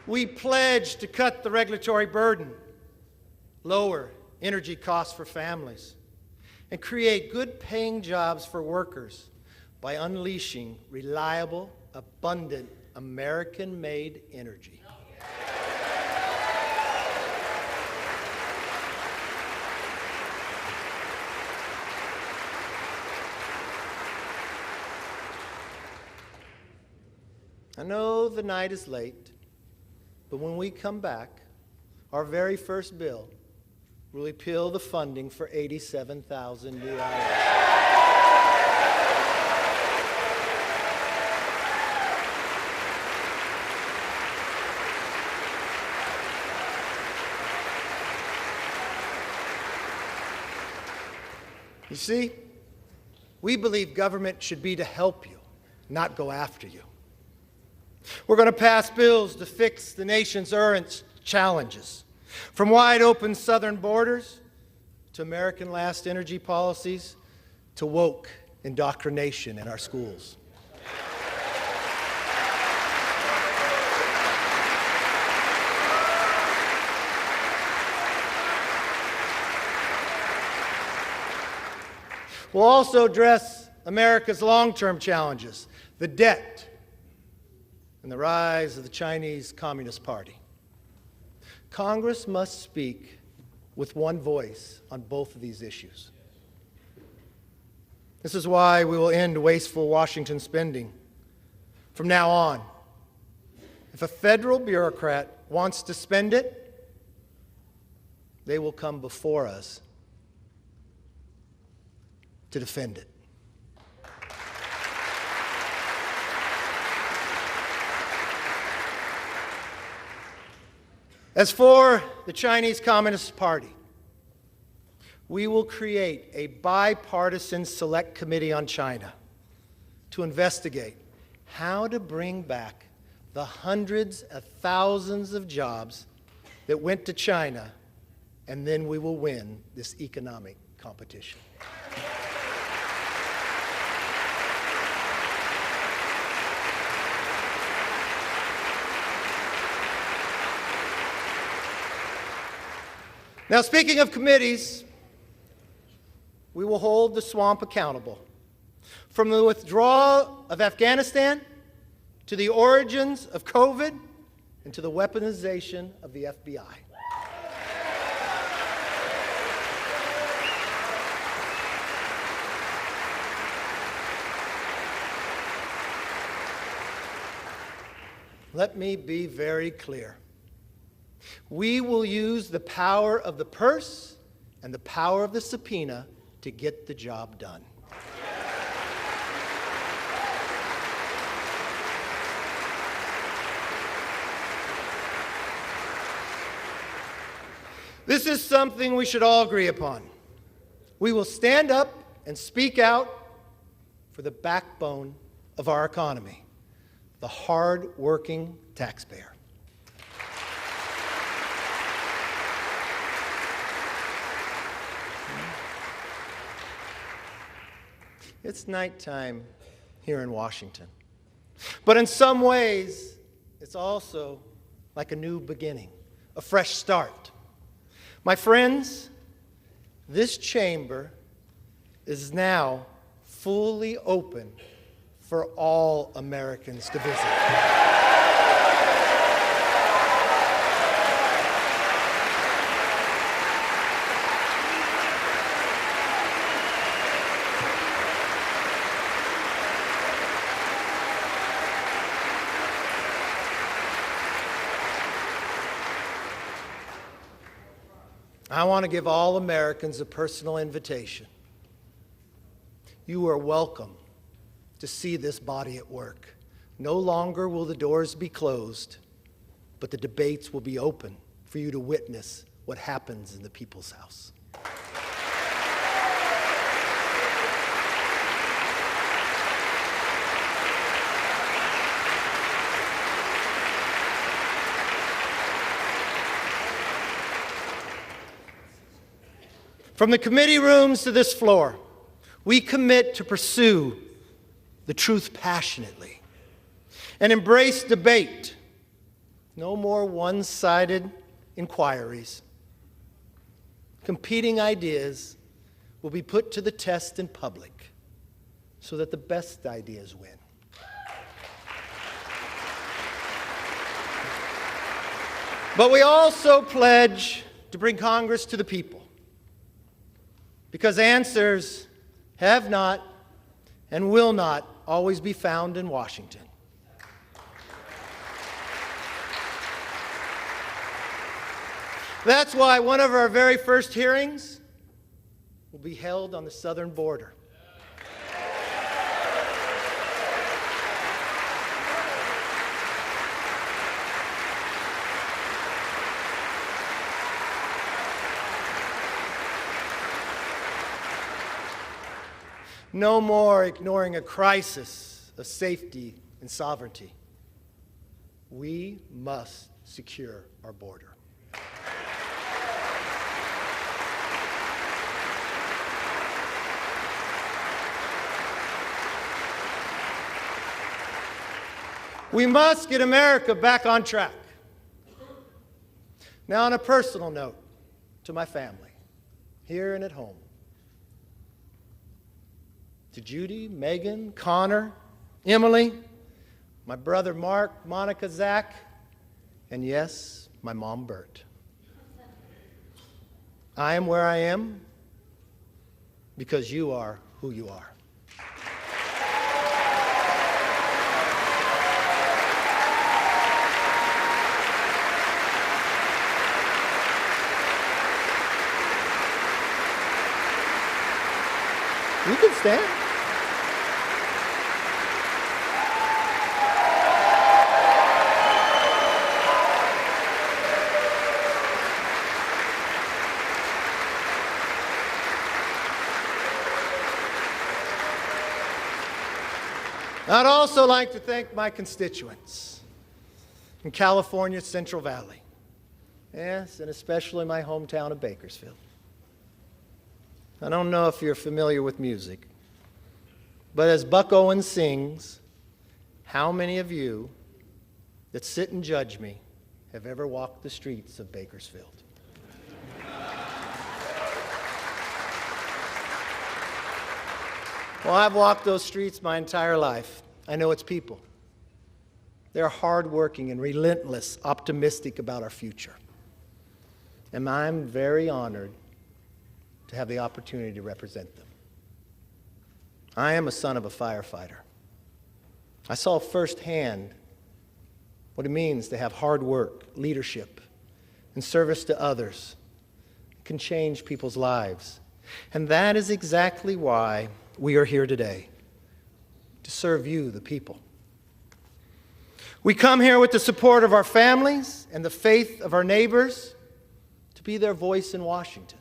We pledge to cut the regulatory burden, lower energy costs for families, and create good-paying jobs for workers by unleashing reliable, abundant, American-made energy. I know the night is late, but when we come back, our very first bill will repeal the funding for 87,000 new hours. You see, we believe government should be to help you, not go after you. We're going to pass bills to fix the nation's current challenges, from wide open southern borders to American last energy policies, to woke indoctrination in our schools. We'll also address America's long-term challenges, the debt and the rise of the Chinese Communist Party. Congress must speak with one voice on both of these issues. This is why we will end wasteful Washington spending. From now on, if a federal bureaucrat wants to spend it, they will come before us to defend it. As for the Chinese Communist Party, we will create a bipartisan select committee on China to investigate how to bring back the hundreds of thousands of jobs that went to China, and then we will win this economic competition. Now, speaking of committees, we will hold the swamp accountable. From the withdrawal of Afghanistan to the origins of COVID and to the weaponization of the FBI. Let me be very clear. We will use the power of the purse and the power of the subpoena to get the job done. This is something we should all agree upon. We will stand up and speak out for the backbone of our economy, the hard-working taxpayer. It's nighttime here in Washington. But in some ways, it's also like a new beginning, a fresh start. My friends, this chamber is now fully open for all Americans to visit. I want to give all Americans a personal invitation. You are welcome to see this body at work. No longer will the doors be closed, but the debates will be open for you to witness what happens in the people's house. From the committee rooms to this floor, we commit to pursue the truth passionately and embrace debate. No more one-sided inquiries. Competing ideas will be put to the test in public so that the best ideas win. But we also pledge to bring Congress to the people, because answers have not and will not always be found in Washington. That's why one of our very first hearings will be held on the southern border. No more ignoring a crisis of safety and sovereignty. We must secure our border. We must get America back on track. Now, on a personal note, to my family, here and at home, to Judy, Megan, Connor, Emily, my brother Mark, Monica, Zach, and yes, my mom, Bert. I am where I am because you are who you are. You can stand. I'd also like to thank my constituents in California's Central Valley. Yes, and especially my hometown of Bakersfield. I don't know if you're familiar with music, but as Buck Owens sings, how many of you that sit and judge me have ever walked the streets of Bakersfield? Well, I've walked those streets my entire life. I know its people. They're hardworking and relentless, optimistic about our future. And I'm very honored to have the opportunity to represent them. I am a son of a firefighter. I saw firsthand what it means to have hard work, leadership, and service to others. It can change people's lives. And that is exactly why we are here today, to serve you, the people. We come here with the support of our families and the faith of our neighbors to be their voice in Washington.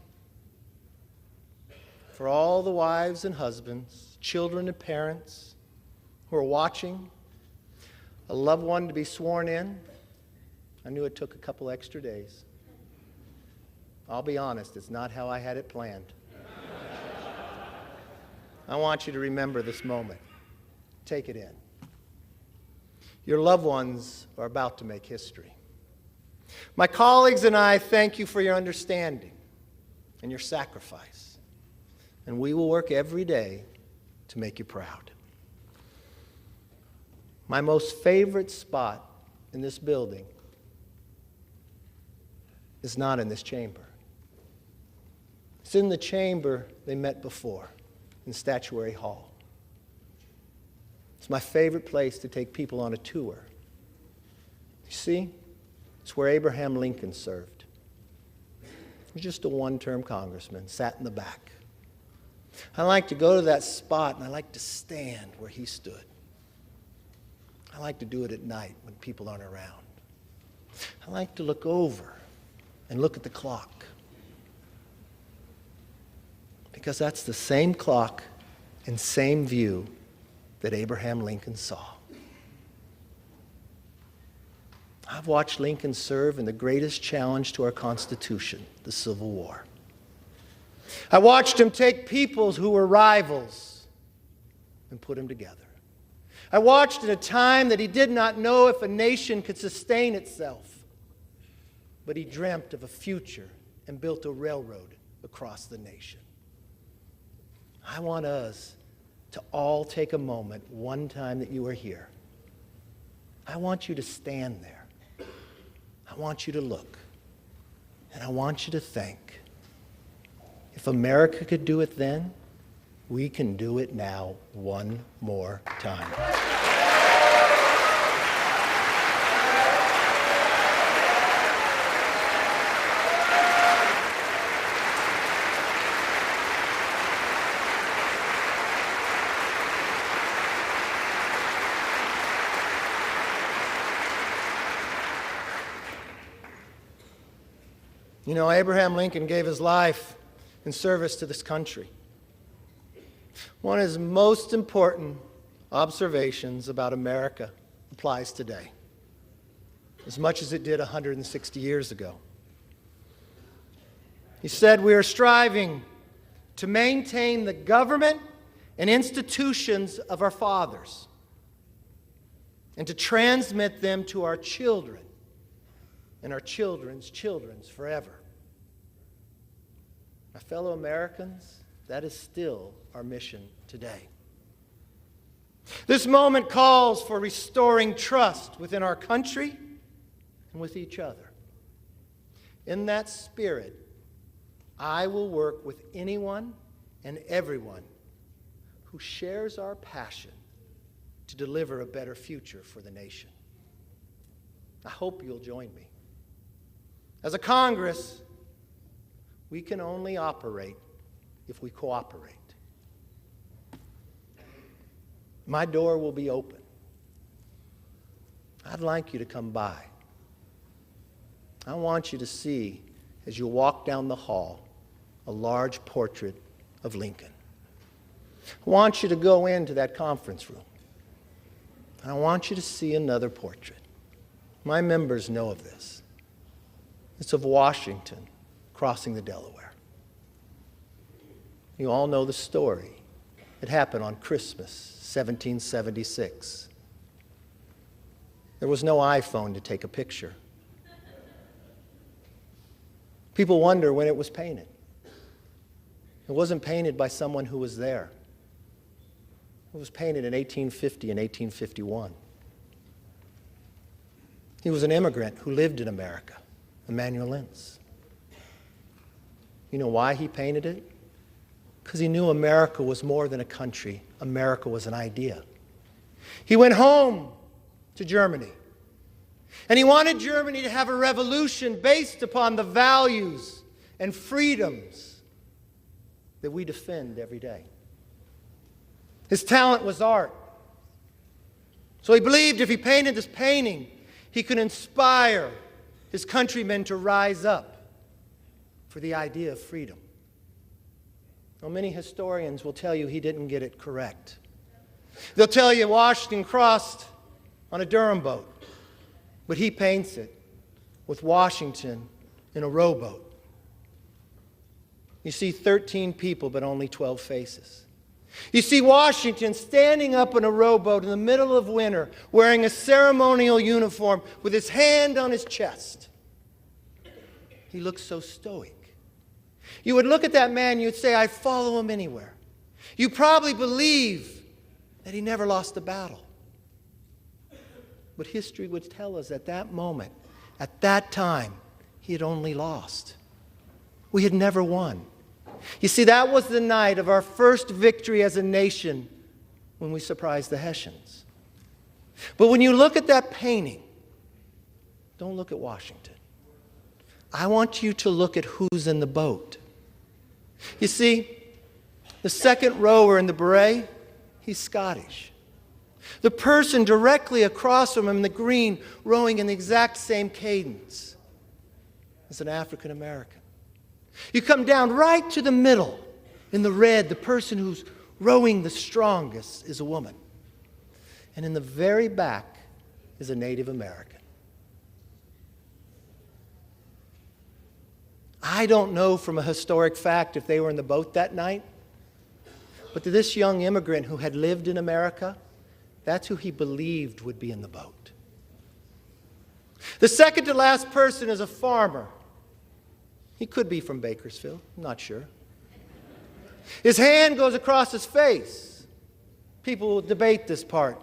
For all the wives and husbands, children and parents who are watching, a loved one to be sworn in, I knew it took a couple extra days. I'll be honest, it's not how I had it planned. I want you to remember this moment. Take it in. Your loved ones are about to make history. My colleagues and I thank you for your understanding and your sacrifice. And we will work every day to make you proud. My most favorite spot in this building is not in this chamber. It's in the chamber they met before, in Statuary Hall. It's my favorite place to take people on a tour. You see, it's where Abraham Lincoln served. He was just a one-term congressman, sat in the back. I like to go to that spot and I like to stand where he stood. I like to do it at night when people aren't around. I like to look over and look at the clock. Because that's the same clock and same view that Abraham Lincoln saw. I've watched Lincoln serve in the greatest challenge to our Constitution, the Civil War. I watched him take peoples who were rivals and put them together. I watched in a time that he did not know if a nation could sustain itself, but he dreamt of a future and built a railroad across the nation. I want us to all take a moment one time that you are here. I want you to stand there. I want you to look. And I want you to think. If America could do it then, we can do it now one more time. You know, Abraham Lincoln gave his life in service to this country. One of his most important observations about America applies today, as much as it did 160 years ago. He said, "We are striving to maintain the government and institutions of our fathers and to transmit them to our children and our children's children's forever. My fellow Americans, that is still our mission today. This moment calls for restoring trust within our country and with each other. In that spirit, I will work with anyone and everyone who shares our passion to deliver a better future for the nation. I hope you'll join me. As a Congress, we can only operate if we cooperate. My door will be open. I'd like you to come by. I want you to see, as you walk down the hall, a large portrait of Lincoln. I want you to go into that conference room. And I want you to see another portrait. My members know of this. It's of Washington crossing the Delaware. You all know the story. It happened on Christmas, 1776. There was no iPhone to take a picture. People wonder when it was painted. It wasn't painted by someone who was there. It was painted in 1850 and 1851. He was an immigrant who lived in America, Emanuel Lentz. You know why he painted it? Because he knew America was more than a country. America was an idea. He went home to Germany, and he wanted Germany to have a revolution based upon the values and freedoms that we defend every day. His talent was art. So he believed if he painted this painting, he could inspire his countrymen to rise up for the idea of freedom. Well, many historians will tell you he didn't get it correct. They'll tell you Washington crossed on a Durham boat, but he paints it with Washington in a rowboat. You see 13 people, but only 12 faces. You see Washington standing up in a rowboat in the middle of winter, wearing a ceremonial uniform with his hand on his chest. He looks so stoic. You would look at that man, you'd say, I'd follow him anywhere. You probably believe that he never lost a battle. But history would tell us at that moment, at that time, he had only lost. We had never won. You see, that was the night of our first victory as a nation when we surprised the Hessians. But when you look at that painting, don't look at Washington. I want you to look at who's in the boat. You see, the second rower in the beret, he's Scottish. The person directly across from him in the green, rowing in the exact same cadence, is an African American. You come down right to the middle in the red, the person who's rowing the strongest is a woman. And in the very back is a Native American. I don't know from a historic fact if they were in the boat that night, but to this young immigrant who had lived in America, that's who he believed would be in the boat. The second to last person is a farmer. He could be from Bakersfield, I'm not sure. His hand goes across his face. People will debate this part.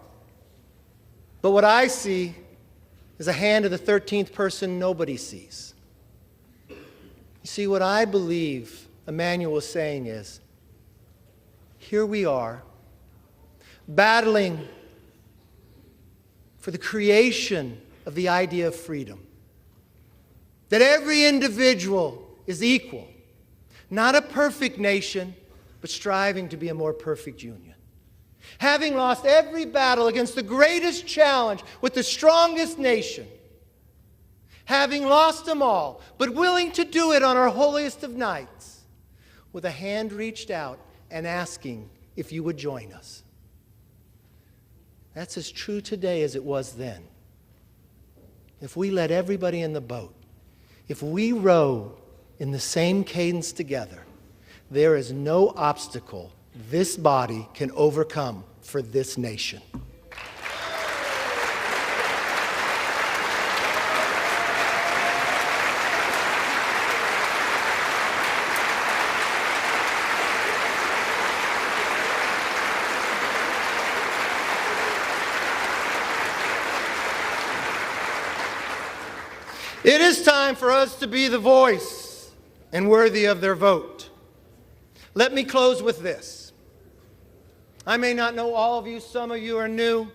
But what I see is a hand of the 13th person nobody sees. You see, what I believe Emmanuel was saying is, here we are, battling for the creation of the idea of freedom. That every individual is equal. Not a perfect nation, but striving to be a more perfect union. Having lost every battle against the greatest challenge with the strongest nation, having lost them all, but willing to do it on our holiest of nights, with a hand reached out and asking if you would join us. That's as true today as it was then. If we let everybody in the boat, if we row in the same cadence together, there is no obstacle this body can overcome for this nation. It is time for us to be the voice and worthy of their vote. Let me close with this. I may not know all of you, some of you are new,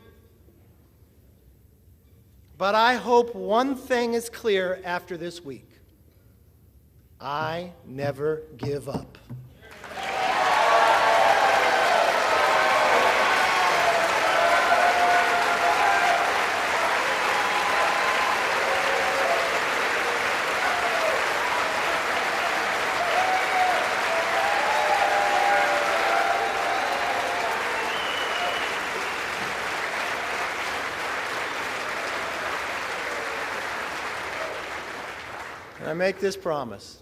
but I hope one thing is clear after this week. I never give up. And I make this promise.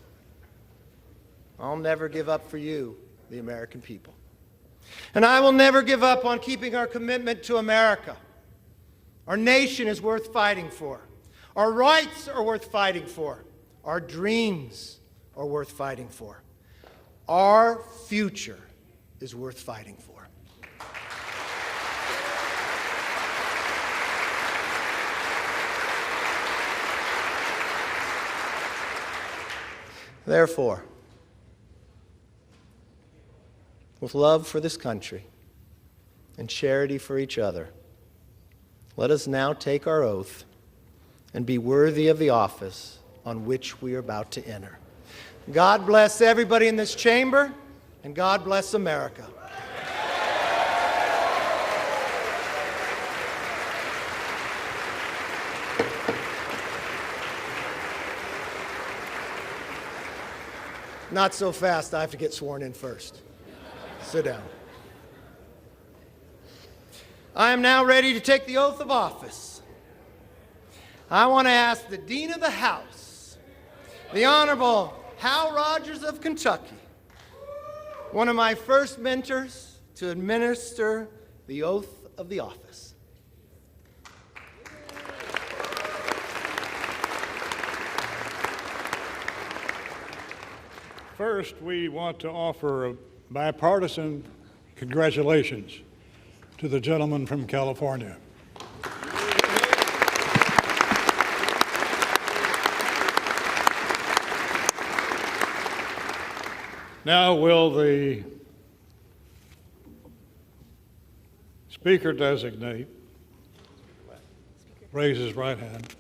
I'll never give up for you, the American people. And I will never give up on keeping our commitment to America. Our nation is worth fighting for. Our rights are worth fighting for. Our dreams are worth fighting for. Our future is worth fighting for. Therefore, with love for this country and charity for each other, let us now take our oath and be worthy of the office on which we are about to enter. God bless everybody in this chamber, and God bless America. Not so fast. I have to get sworn in first. Sit down. I am now ready to take the oath of office. I want to ask the Dean of the House, the Honorable Hal Rogers of Kentucky, one of my first mentors, to administer the oath of the office. First, we want to offer a bipartisan congratulations to the gentleman from California. Now, will the Speaker designate raise his right hand?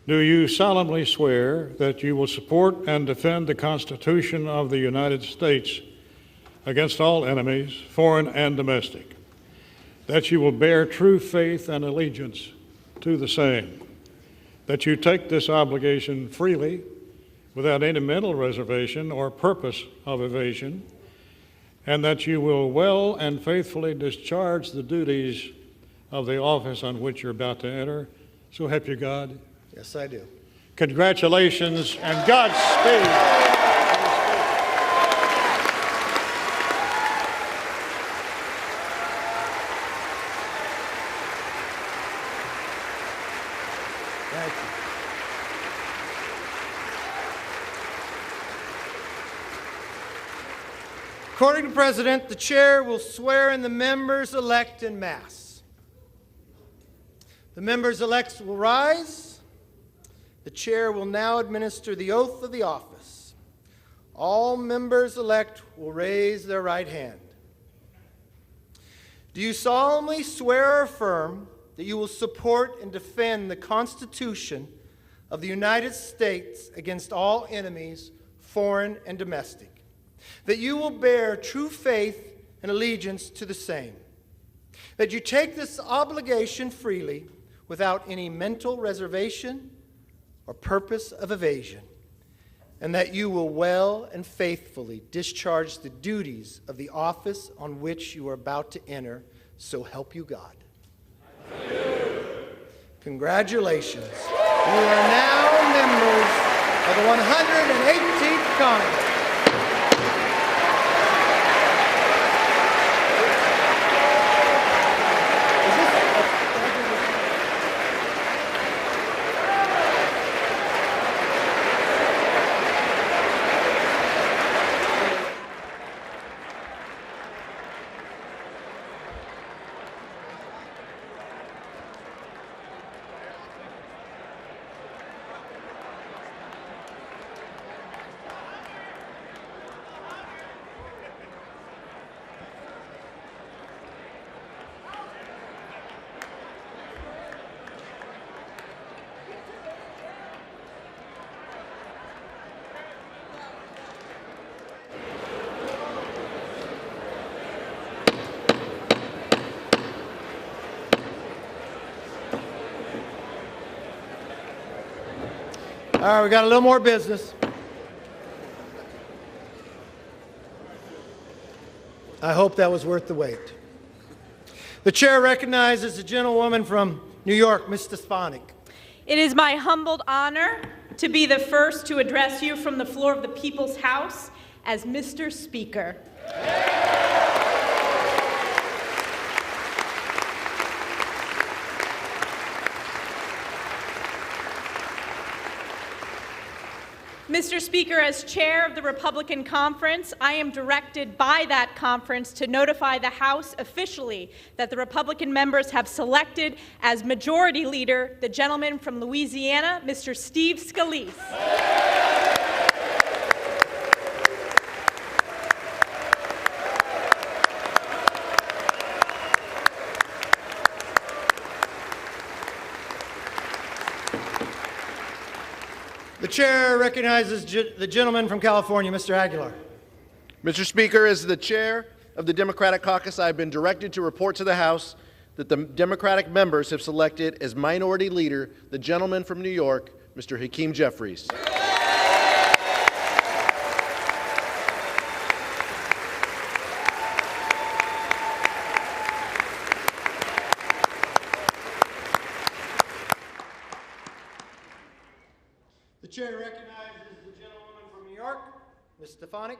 Do you solemnly swear that you will support and defend the Constitution of the United States against all enemies, foreign and domestic, that you will bear true faith and allegiance to the same, that you take this obligation freely without any mental reservation or purpose of evasion, and that you will well and faithfully discharge the duties of the office on which you're about to enter? So help you God. Yes, I do. Congratulations and Godspeed. Thank you. According to the President, the Chair will swear in the members-elect en masse. The members-elect will rise. The Chair will now administer the oath of the office. All members-elect will raise their right hand. Do you solemnly swear or affirm that you will support and defend the Constitution of the United States against all enemies, foreign and domestic, that you will bear true faith and allegiance to the same, that you take this obligation freely without any mental reservation or purpose of evasion, and that you will well and faithfully discharge the duties of the office on which you are about to enter, so help you God. Congratulations. You are now members of the 118th Congress. All right, we got a little more business. I hope that was worth the wait. The chair recognizes the gentlewoman from New York, Ms. Stefanik. It is my humbled honor to be the first to address you from the floor of the People's House as Mr. Speaker. Mr. Speaker, as chair of the Republican Conference, I am directed by that conference to notify the House officially that the Republican members have selected as Majority Leader the gentleman from Louisiana, Mr. Steve Scalise. The chair recognizes the gentleman from California, Mr. Aguilar. Mr. Speaker, as the chair of the Democratic Caucus, I have been directed to report to the House that the Democratic members have selected as Minority Leader the gentleman from New York, Mr. Hakeem Jeffries. The chair recognizes the gentlewoman from New York, Ms. Stefanik.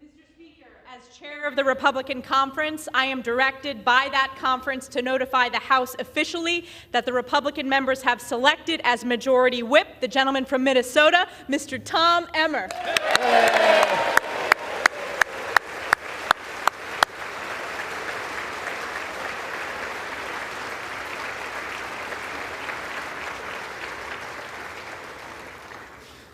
Mr. Speaker, as chair of the Republican Conference, I am directed by that conference to notify the House officially that the Republican members have selected as Majority Whip the gentleman from Minnesota, Mr. Tom Emmer.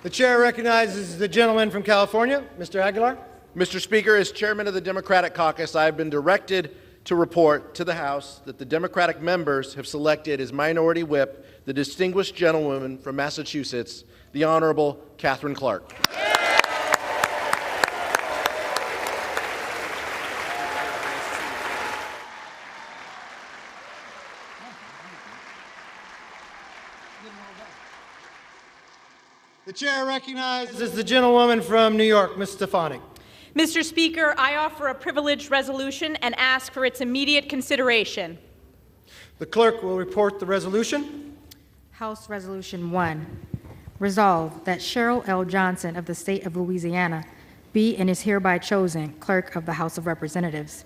The chair recognizes the gentleman from California, Mr. Aguilar. Mr. Speaker, as chairman of the Democratic Caucus, I have been directed to report to the House that the Democratic members have selected as Minority Whip the distinguished gentlewoman from Massachusetts, the Honorable Catherine Clark. The chair recognizes the gentlewoman from New York, Ms. Stefanik. Mr. Speaker, I offer a privileged resolution and ask for its immediate consideration. The clerk will report the resolution. House Resolution 1. Resolved that Cheryl L. Johnson of the state of Louisiana be and is hereby chosen Clerk of the House of Representatives.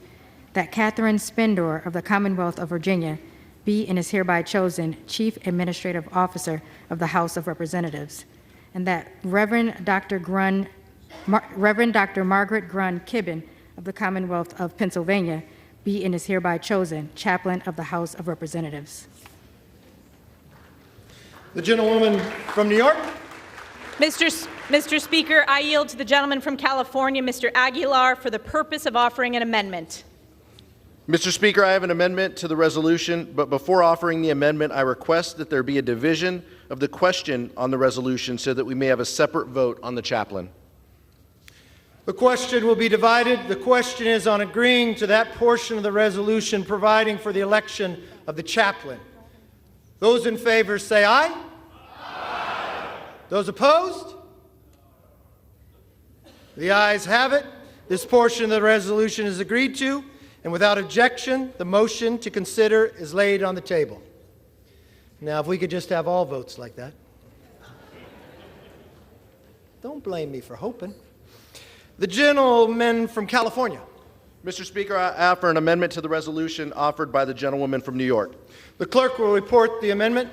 That Catherine Spendor of the Commonwealth of Virginia be and is hereby chosen Chief Administrative Officer of the House of Representatives. And that Reverend Dr. Margaret Grun Kibben of the Commonwealth of Pennsylvania be and is hereby chosen Chaplain of the House of Representatives. The gentlewoman from New York. Mr. Speaker, I yield to the gentleman from California, Mr. Aguilar, for the purpose of offering an amendment. Mr. Speaker, I have an amendment to the resolution, but before offering the amendment, I request that there be a division of the question on the resolution so that we may have a separate vote on the chaplain. The question will be divided. The question is on agreeing to that portion of the resolution providing for the election of the chaplain. Those in favor say aye. Aye. Those opposed? The ayes have it. This portion of the resolution is agreed to, and without objection, the motion to consider is laid on the table. Now, if we could just have all votes like that. Don't blame me for hoping. The gentleman from California. Mr. Speaker, I offer an amendment to the resolution offered by the gentlewoman from New York. The clerk will report the amendment.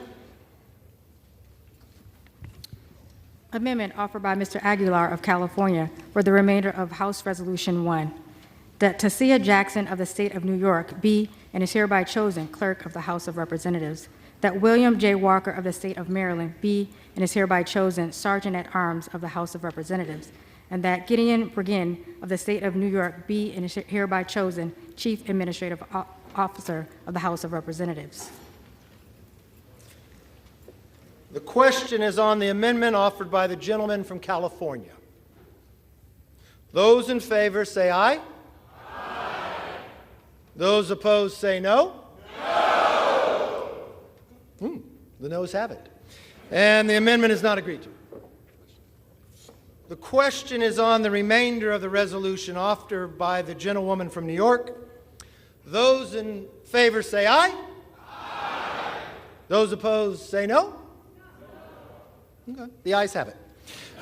Amendment offered by Mr. Aguilar of California for the remainder of House Resolution 1. That Tasia Jackson of the state of New York be and is hereby chosen Clerk of the House of Representatives. That William J. Walker of the state of Maryland be and is hereby chosen Sergeant at Arms of the House of Representatives. And that Gideon Bergen of the state of New York be and is hereby chosen Chief Administrative Officer of the House of Representatives. The question is on the amendment offered by the gentleman from California. Those in favor say aye. Aye. Those opposed say no. No. The noes have it. And the amendment is not agreed to. The question is on the remainder of the resolution offered by the gentlewoman from New York. Those in favor say aye. Aye. Those opposed say no. Okay. The ayes have it.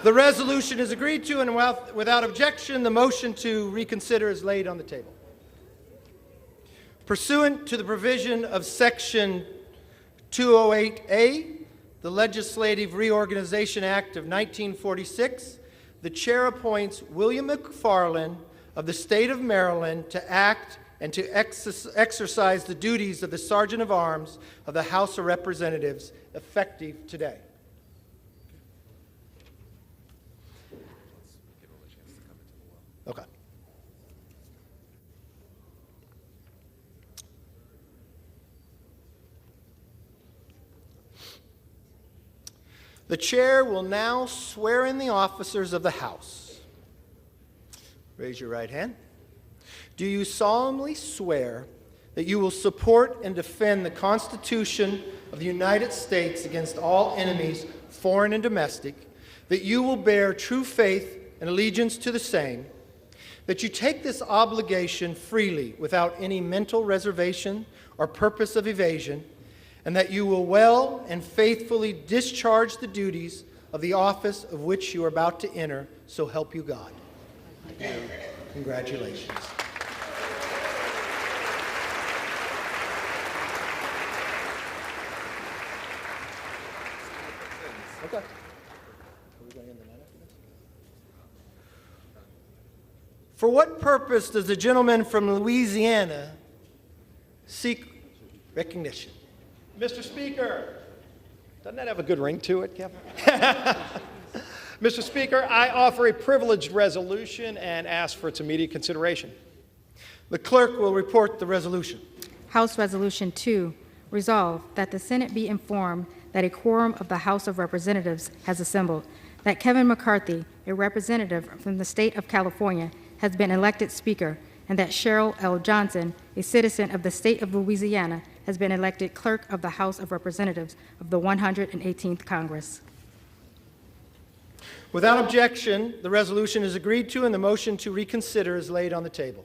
The resolution is agreed to, and without objection, the motion to reconsider is laid on the table. Pursuant to the provision of Section 208A, the Legislative Reorganization Act of 1946, the chair appoints William McFarland of the state of Maryland to act and to exercise the duties of the Sergeant of Arms of the House of Representatives, effective today. Okay. The chair will now swear in the officers of the House. Raise your right hand. Do you solemnly swear that you will support and defend the Constitution of the United States against all enemies, foreign and domestic, that you will bear true faith and allegiance to the same, that you take this obligation freely without any mental reservation or purpose of evasion, and that you will well and faithfully discharge the duties of the office of which you are about to enter, so help you God? Congratulations. Okay. For what purpose does the gentleman from Louisiana seek recognition? Mr. Speaker, doesn't that have a good ring to it, Kevin? Mr. Speaker, I offer a privileged resolution and ask for its immediate consideration. The clerk will report the resolution. House Resolution 2, resolve that the Senate be informed that a quorum of the House of Representatives has assembled, that Kevin McCarthy, a representative from the state of California, has been elected Speaker, and that Cheryl L. Johnson, a citizen of the state of Louisiana, has been elected Clerk of the House of Representatives of the 118th Congress. Without objection, the resolution is agreed to, and the motion to reconsider is laid on the table.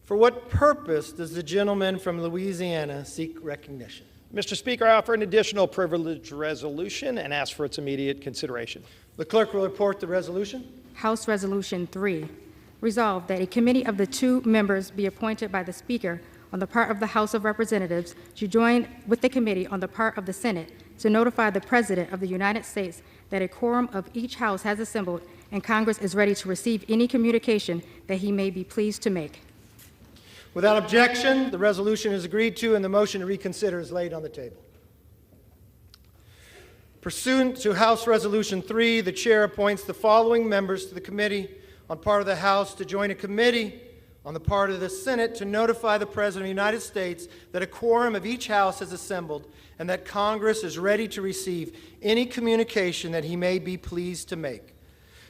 For what purpose does the gentleman from Louisiana seek recognition? Mr. Speaker, I offer an additional privileged resolution and ask for its immediate consideration. The clerk will report the resolution. House Resolution 3, resolve that a committee of the 2 members be appointed by the Speaker on the part of the House of Representatives to join with the committee on the part of the Senate to notify the President of the United States that a quorum of each House has assembled and Congress is ready to receive any communication that he may be pleased to make. Without objection, the resolution is agreed to, and the motion to reconsider is laid on the table. Pursuant to House Resolution 3, the chair appoints the following members to the committee on part of the House to join a committee on the part of the Senate to notify the President of the United States that a quorum of each House has assembled and that Congress is ready to receive any communication that he may be pleased to make.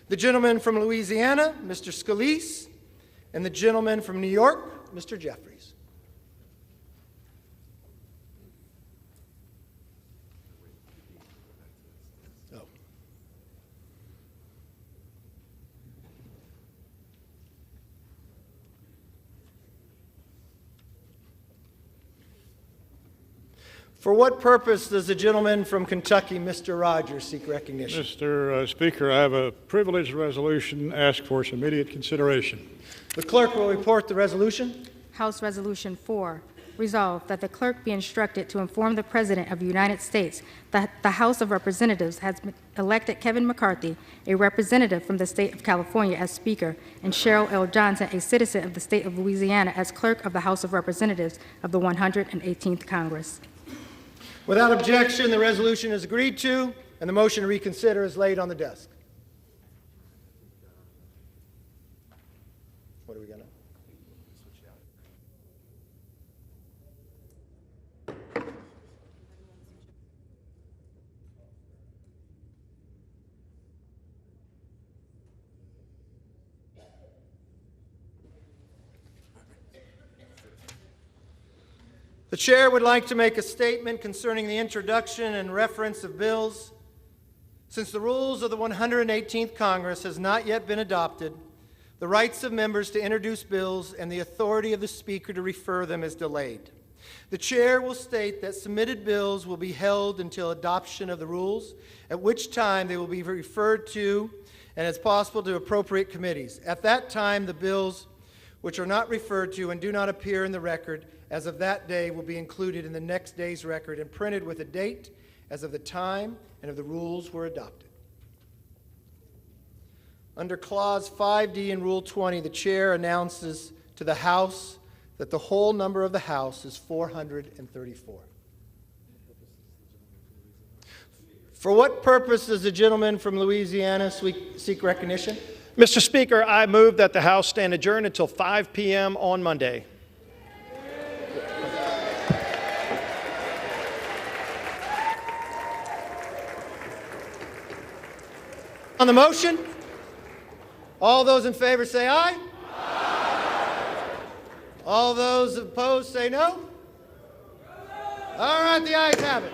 The gentleman from Louisiana, Mr. Scalise, and the gentleman from New York, Mr. Jeffries. For what purpose does the gentleman from Kentucky, Mr. Rogers, seek recognition? Mr. Speaker, I have a privileged resolution, ask for its immediate consideration. The clerk will report the resolution. House Resolution 4, resolve that the clerk be instructed to inform the President of the United States that the House of Representatives has elected Kevin McCarthy, a representative from the state of California, as Speaker, and Cheryl L. Johnson, a citizen of the state of Louisiana, as Clerk of the House of Representatives of the 118th Congress. Without objection, the resolution is agreed to, and the motion to reconsider is laid on the desk. What are we going to? The chair would like to make a statement concerning the introduction and reference of bills. Since the rules of the 118th Congress has not yet been adopted, the rights of members to introduce bills and the authority of the Speaker to refer them is delayed. The chair will state that submitted bills will be held until adoption of the rules, at which time they will be referred to and, as possible, to appropriate committees. At that time, the bills which are not referred to and do not appear in the record as of that day will be included in the next day's record and printed with a date as of the time and of the rules were adopted. Under Clause 5D in Rule 20, the chair announces to the House that the whole number of the House is 434. For what purpose does the gentleman from Louisiana seek recognition? Mr. Speaker, I move that the House stand adjourned until 5 p.m. on Monday. On the motion, all those in favor say aye. Aye. All those opposed say no. All right, the ayes have it.